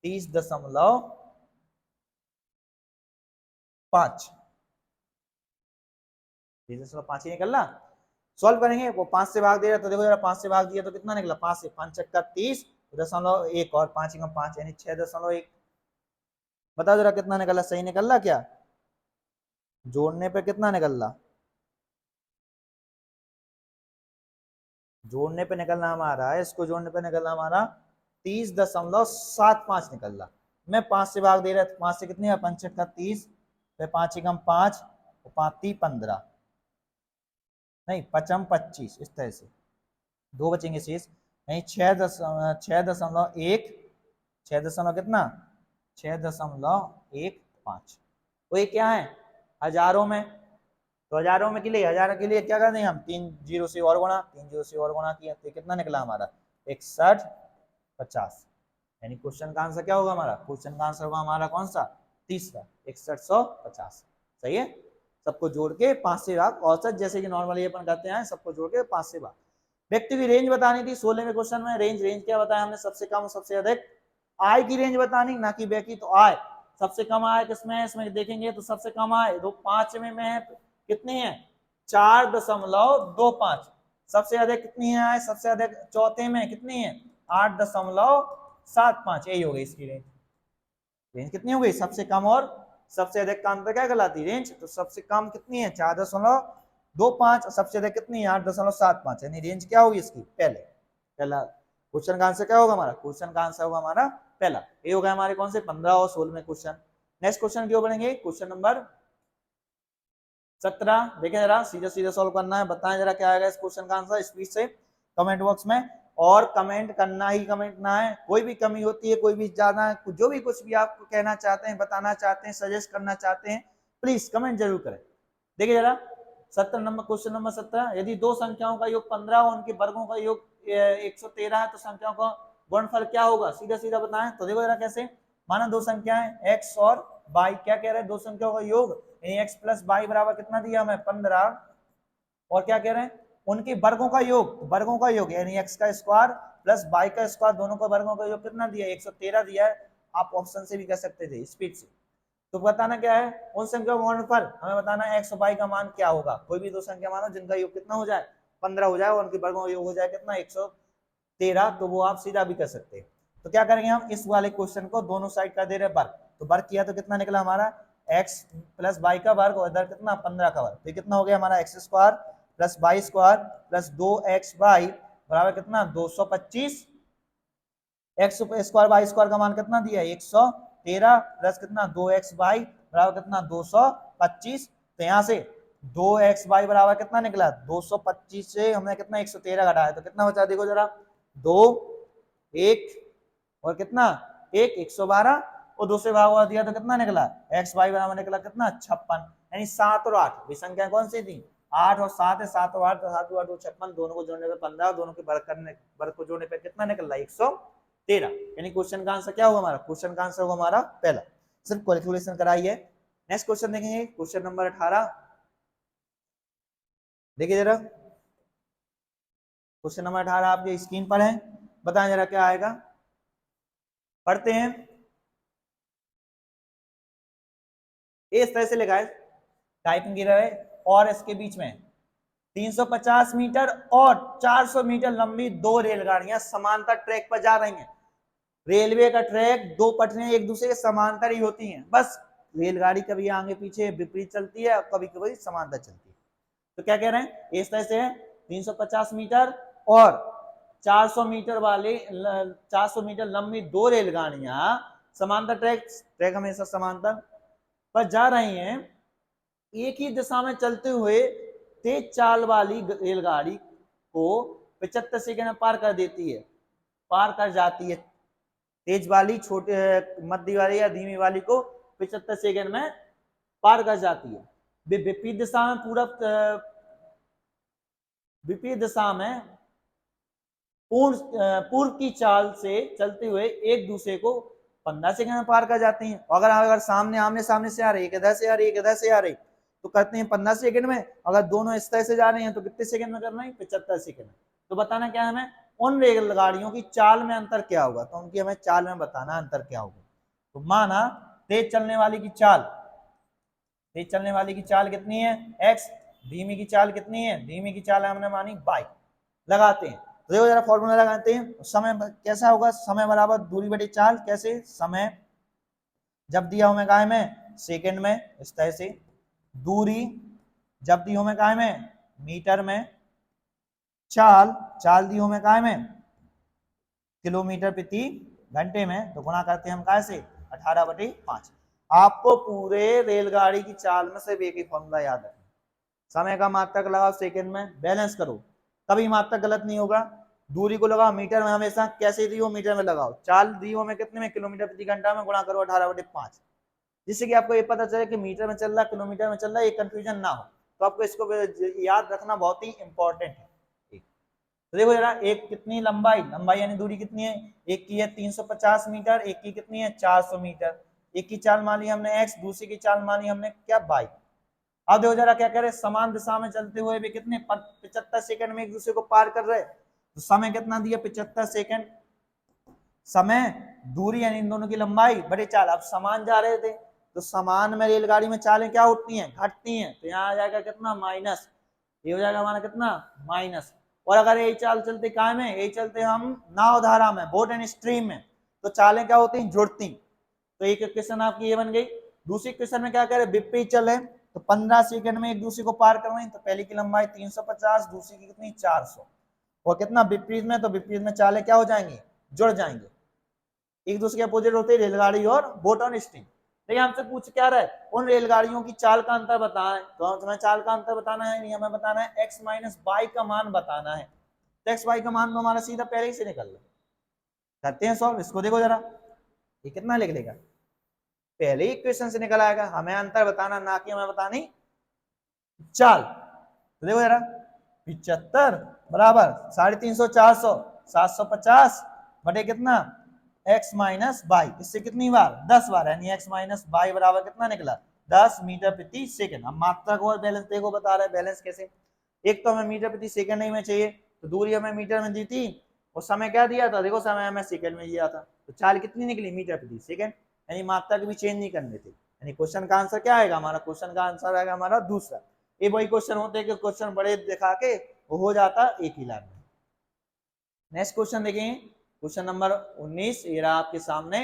[SPEAKER 1] 30.5। 30.5 ही निकलना। सॉल्व करेंगे, वो 5 से भाग दे रहा तो देखो जरा 5 से भाग दिया तो कितना निकला, 5 से 5 चक्का 30 दशमलव 1 और 5 एकम 5 यानी 6.1। बताओ जरा कितना निकला, सही निकल रहा क्या, जोड़ने पे कितना निकल रहा, जोड़ने पे निकलना हमारा है, इसको जोड़ने पे निकलना हमारा 30.75 निकल रहा। मैं 5 से भाग दे रहा है, 5 से कितनी है 5 चक्का 30, फिर 5 एकम 5 और 5 15, नहीं 5 25, इस तरह से दो बचेंगे शेष, नहीं 6.1, 6 दशमलव कितना 6.15। तो ये क्या है हजारों में, तो हजारों में के लिए, हजार के लिए क्या कर देंगे हम 3 जीरो से और गुणा, 3 जीरो से और गुणा किया तो कितना निकला हमारा 6150। यानी क्वेश्चन का आंसर क्या होगा हमारा, क्वेश्चन का आंसर होगा हमारा कौन सा तीसरा 6150। सही है, सबको जोड़ के 5 से भाग, औसत जैसे कि नॉर्मली अपन करते हैं सबको जोड़ के 5 से भाग। व्यक्ति की रेंज बतानी थी 16वें क्वेश्चन में, रेंज रेंज क्या बताया हमने, सबसे कम सबसे अधिक, आय की रेंज बतानी ना कि व्यक्ति, तो आय सबसे कम आय किसमें है, इसमें देखेंगे तो सबसे कम आय तो 5वें में है, कितनी है 4.25। सबसे अधिक कितनी है आय, सबसे अधिक चौथे में कितनी है 8.75, यही हो गई इसकी रेंज। रेंज कितनी हो गई, सबसे कम और सबसे अधिक का अंतर क्या कहलाती रेंज, तो सबसे कम कितनी है 4.25, सबसे अधिक कितनी है 8.75, यानी रेंज क्या होगी इसकी पहले, पहला क्वेश्चन का आंसर क्या होगा हमारा, क्वेश्चन का आंसर होगा हमारा पहला। ये होगा हमारे कौन से 15 और 16 क्वेश्चन। नेक्स्ट क्वेश्चन क्यों बढ़ेंगे, क्वेश्चन नंबर 17, देखें जरा सीधे सीधे सॉल्व करना है, बताएं जरा क्या आएगा इस क्वेश्चन का आंसर स्पीड से कमेंट बॉक्स में, और कमेंट करना ही कमेंट ना है, कोई भी कमी होती है, कोई भी ज्यादा जो भी कुछ भी आपको कहना चाहते हैं, बताना चाहते हैं, सजेस्ट करना चाहते हैं, प्लीज कमेंट जरूर करें। देखिए जरा 17 नंबर क्वेश्चन नंबर 17, यदि दो संख्याओं का योग 15 और उनके वर्गों का योग 113 है तो संख्याओं का गुणनफल क्या होगा, सीधा सीधा बताएं। तो देखो जरा कैसे, माना दो संख्याएं x और y, क्या कह रहे हैं दो संख्याओं का योग, x प्लस वाई बराबर कितना दिया हमें 15, और क्या कह रहे हैं उनके वर्गों का योग, वर्गों का योग यानी x का स्क्वायर प्लस y का स्क्वायर, दोनों का वर्गों का योग कितना दिया 113 दिया है। आप ऑप्शन से भी कह सकते थे स्पीड से। तो बताना क्या है उन संख्या का गुणनफल, हमें बताना है x और y का मान क्या होगा, कोई भी दो संख्या मानो जिनका योग कितना हो जाए 15 हो जाए और उनके वर्गों का योग हो जाए कितना 113, तो वो आप सीधा भी कर सकते हैं। तो क्या करेंगे हम इस वाले क्वेश्चन को दोनों साइड कर दे रहे वर्ग, तो वर्ग किया तो कितना निकला हमारा x प्लस वाई का वर्ग और इधर कितना 15 का वर्ग, तो कितना हो गया हमारा x square plus y square plus 2xy बराबर कितना 225, एक्स स्क्वायर वाई स्क्वायर का मान कितना दिया 113 प्लस कितना 2xy बराबर कितना 225। तो यहाँ से 2xy बराबर कितना निकला 225 से हमने कितना 113 घटाया तो कितना बचा, देखो जरा 2 1 और कितना 1 112 और 2 से भाग दिया तो कितना निकला xy बराबर निकला कितना 56, यानी 7 और 8 ये संख्या कौन सी थी 8 और 7 है, 7 और 8 7 और 8 56, दोनों को जोड़ने पे 15, दोनों के वर्ग को जोड़ने पे कितना निकल रहा है 113, यानी क्वेश्चन का आंसर क्या होगा हमारा, क्वेश्चन का आंसर होगा हमारा पहला। सिर्फ कैलकुलेशन कराई है। नेक्स्ट क्वेश्चन देखेंगे क्वेश्चन नंबर 18, देखिए जरा क्वेश्चन नंबर 18 आपके स्क्रीन पर है, बताएं जरा क्या आएगा, पढ़ते हैं। इस तरह से लिखा है टाइपिंग की रहे और इसके बीच में 350 मीटर और 400 मीटर लंबी दो रेलगाड़ियां समांतर ट्रैक पर जा रही हैं। रेलवे का ट्रैक दो पटरियां एक दूसरे के समांतर ही होती हैं, बस रेलगाड़ी कभी आगे पीछे विपरीत चलती है और कभी कभी समांतर चलती है। तो क्या कह रहे हैं इस तरह से 350 मीटर और 400 मीटर वाली 400 मीटर लंबी दो रेलगाड़ियां समांतर ट्रैक हमेशा समांतर पर जा रहे हैं, एक ही दिशा में चलते हुए तेज चाल वाली रेलगाड़ी को 75 सेकंड में पार कर देती है, पार कर जाती है। तेज वाली छोटे मध्य वाली या धीमी वाली को 75 सेकंड में पार कर जाती है। विपरीत दिशा में विपरीत दिशा में पूर्व की चाल से चलते हुए एक दूसरे को 15 सेकंड में पार कर जाते हैं। अगर सामने आमने सामने से आ रहे, एक इधर से आ रही, एक इधर से आ रही, तो करते हैं 15 सेकंड में। अगर दोनों इस तरह से जा रहे हैं तो कितने सेकंड में करना है? 75 सेकंड में। तो बताना क्या है हमें? उन रेलगाड़ियों की चाल में अंतर क्या होगा, तो उनकी हमें चाल में बताना अंतर क्या होगा। तो माना तेज चलने वाली की चाल, तेज चलने वाली की चाल कितनी है? x, धीमी की चाल कितनी है? धीमी की चाल हमने मानी y। लगाते हैं तो देखो जरा फॉर्मूला लगाते हैं। समय कैसा होगा? समय बराबर दूरी बटे चाल। कैसे? समय जब दिया हमें काय में सेकंड में, इस तरह से। दूरी जब दी हमें काय में मीटर में। चाल दी हमें काय में किलोमीटर प्रति घंटे में, तो गुणा करते हैं हम काय से 18/5। आपको पूरे रेलगाड़ी की चाल में सिर्फ एक ही फॉर्मूला याद रखना, समय का मात्रक लगाओ सेकंड में, बैलेंस करो, कभी मात्रक गलत नहीं होगा। दूरी को लगाओ मीटर में, हमेशा कैसे दी हो मीटर में लगाओ। चाल दी हो में कितने में? किलोमीटर प्रति घंटा में, गुणा करो 18/5, जिससे कि आपको ये पता चले कि मीटर में चल रहा है किलोमीटर में चल रहा है, ये कंफ्यूजन ना हो। तो आपको इसको याद रखना बहुत ही इंपॉर्टेंट है। तो देखो जरा, एक कितनी लंबाई, लंबाई यानी दूरी कितनी है? एक की है 350 मीटर, एक की कितनी है 400 मीटर। एक की चाल मानी हमने x, दूसरी की चाल मानी हमने क्या y। अब देखो जरा क्या करे, समान दिशा में चलते हुए भी कितने 75 सेकंड में एक दूसरे को पार कर रहे। तो समय कितना दिया? 75 सेकंड। समय दूरी यानी इन दोनों की लंबाई बड़े चाल। अब समान जा रहे थे तो समान में रेलगाड़ी में चालें क्या होती हैं? घटती हैं। तो यहाँ आ जाएगा कितना? माइनस। ये हो जाएगा हमारा कितना? माइनस। और अगर यही चाल चलते काय में, यही चलते हम नाव धारा में, बोट एंड स्ट्रीम में, तो चालें क्या होती हैं? जुड़ती। तो एक क्वेश्चन आपकी ये बन गई। दूसरी क्वेश्चन में क्या करे? विपरीत चल है तो 15 सेकंड में एक दूसरे को पार करना है। तो पहले की लंबाई 350, दूसरी की कितनी? 400। और कितना विपरीत में? तो विपरीत में चालें क्या हो जाएंगी? जुड़ जाएंगे। एक दूसरे के अपोजिट होते हैं रेलगाड़ी और बोट और स्टीम। लेकिन हमसे पूछ क्या रहा है? उन रेलगाड़ियों की चाल का अंतर बताना है। तो हमें चाल का अंतर बताना है नहीं, हमें बताना है x माइनस y का मान बताना है। तो x y का मान तो हमारा सीधा पहले ही से निकल रहा। करते हैं सॉल्व इसको। देखो जरा ये कितना लिख लेगा, पहले ही इक्वेशन से निकल आएगा। हमें अंतर बताना, ना कि हमें बतानी चाल। तो देखो जरा 75 बराबर 350, 400, 750 बटे कितना? x minus y. इससे कितनी बार? 10 बार, यानी x माइनस वाई बराबर कितना निकला? 10 मीटर प्रति सेकंड। अब मात्रक और बैलेंस देखो बता रहा है। बैलेंस कैसे? एक तो हमें मीटर प्रति सेकंड नहीं में चाहिए, तो दूरी हमें मीटर में दी थी और समय क्या दिया था? देखो समय हमें सेकंड में दिया था। तो चाल कितनी निकली? मीटर प्रति सेकंड। यानी मात्रक भी चेंज नहीं करने थे। यानी क्वेश्चन का आंसर क्या आएगा हमारा? क्वेश्चन का आंसर आएगा हमारा दूसरा। ये वही क्वेश्चन होते हैं कि क्वेश्चन बड़े दिखा के वो हो जाता एक ही लाइन में। नेक्स्ट क्वेश्चन देखें, क्वेश्चन नंबर 19 ये रहा आपके सामने।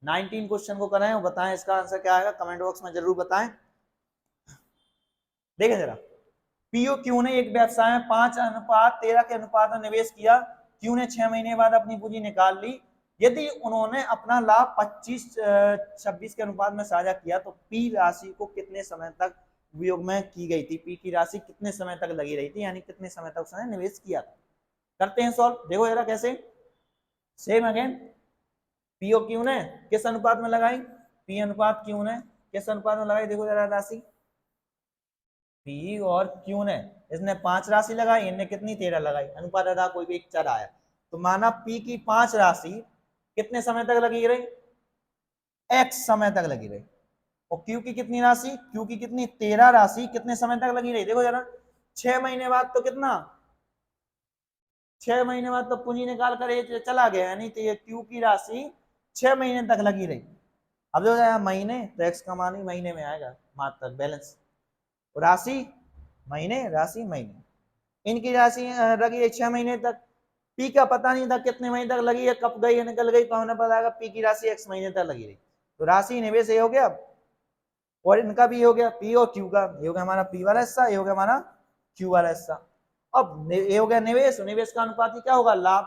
[SPEAKER 1] 19 क्वेश्चन को करें और बताएं इसका आंसर क्या आएगा, कमेंट बॉक्स में जरूर बताएं। देखें जरा, पीओ क्यू ने एक व्यवसाय में 5:13 के अनुपात में निवेश किया। क्यू ने 6 महीने बाद अपनी पूंजी निकाल ली। यदि उन्होंने अपना लाभ 25-26 के अनुपात में साझा किया तो पी राशि को कितने समय तक उपयोग में की गई थी? पी की राशि कितने समय तक लगी रही थी, यानी कितने समय तक उसने निवेश किया था। करते हैं सॉल्व। देखो जरा कैसे, सेम अगेन, पीओ क्यू ने किस अनुपात में लगाई? पी अनुपात क्यू ने किस अनुपात में लगाई? देखो जरा राशि, पी और क्यू ने, इसने 5 राशि लगाई, इनने कितनी? 13 लगाई। अनुपात अदा कोई भी एक चर आया तो माना पी की 5 राशि कितने समय तक लगी रही? x समय तक लगी रही। और क्यू की कितनी राशि? क्यू की कितनी? 13 राशि कितने समय तक लगी रही? देखो जरा 6 महीने बाद तो कितना? 6 महीने बाद तो पूंजी निकाल कर ये चला गया, यानी तो ये क्यू की राशि 6 महीने तक लगी रही। अब जो है महीने, तो x का मान ही महीने में आएगा, मात्रक बैलेंस। राशि महीने, राशि महीने, इनकी राशि लगी है 6 महीने तक। पी का पता नहीं था कितने महीने तक लगी है, कब गई है, निकल गई, तो हमें पता है पी की राशि x महीने तक लगी रही। तो राशि निवेश ये हो गया और इनका भी हो गया, पी और क्यू का। ये हो गया हमारा पी वाला हिस्सा, ये हो गया हमारा क्यू वाला हिस्सा। अब ये हो गया निवेश, निवेश का अनुपात क्या होगा? लाभ।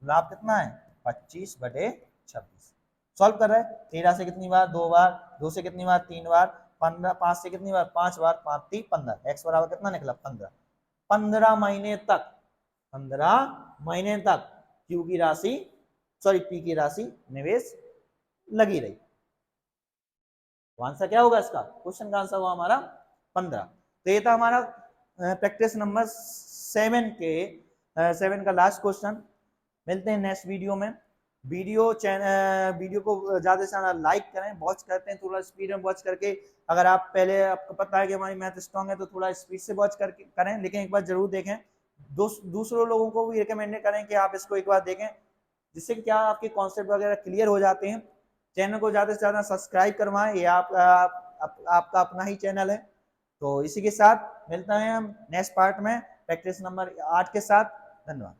[SPEAKER 1] लाभ कितना है? 25/26। सॉल्व कर रहे हैं। 13 से कितनी बार, 2 बार, 2 से कितनी बार, 3 बार, 15, 5 से कितनी बार, 5 बार, 5 3 15, एक्स बराबर कितना निकला 15। 15 महीने तक, 15 महीने तक क्यू की राशि, सॉरी पी की राशि निवेश लगी रही। तो आंसर क्या होगा इसका, क्वेश्चन का आंसर हुआ हमारा 15। तो ये था हमारा प्रैक्टिस नंबर 7 के 7 का लास्ट क्वेश्चन। मिलते हैं नेक्स्ट वीडियो में। वीडियो को ज्यादा से ज्यादा लाइक करें, वॉच करते हैं थोड़ा स्पीड में वॉच करके। अगर आप पहले आपको पता है कि हमारी मैथ स्ट्रॉन्ग है तो थोड़ा स्पीड से वॉच करके करें, लेकिन एक बार जरूर देखें। दूसरों लोगों को भी रिकमेंड करें कि आप इसको एक बार देखें, जिससे क्या आपके कॉन्सेप्ट वगैरह क्लियर हो जाते हैं। चैनल को ज्यादा से ज्यादा सब्सक्राइब करवाएं, ये आपका अपना ही चैनल है। तो इसी के साथ मिलते हैं हम नेक्स्ट पार्ट में प्रैक्टिस नंबर 8 के साथ। धन्यवाद।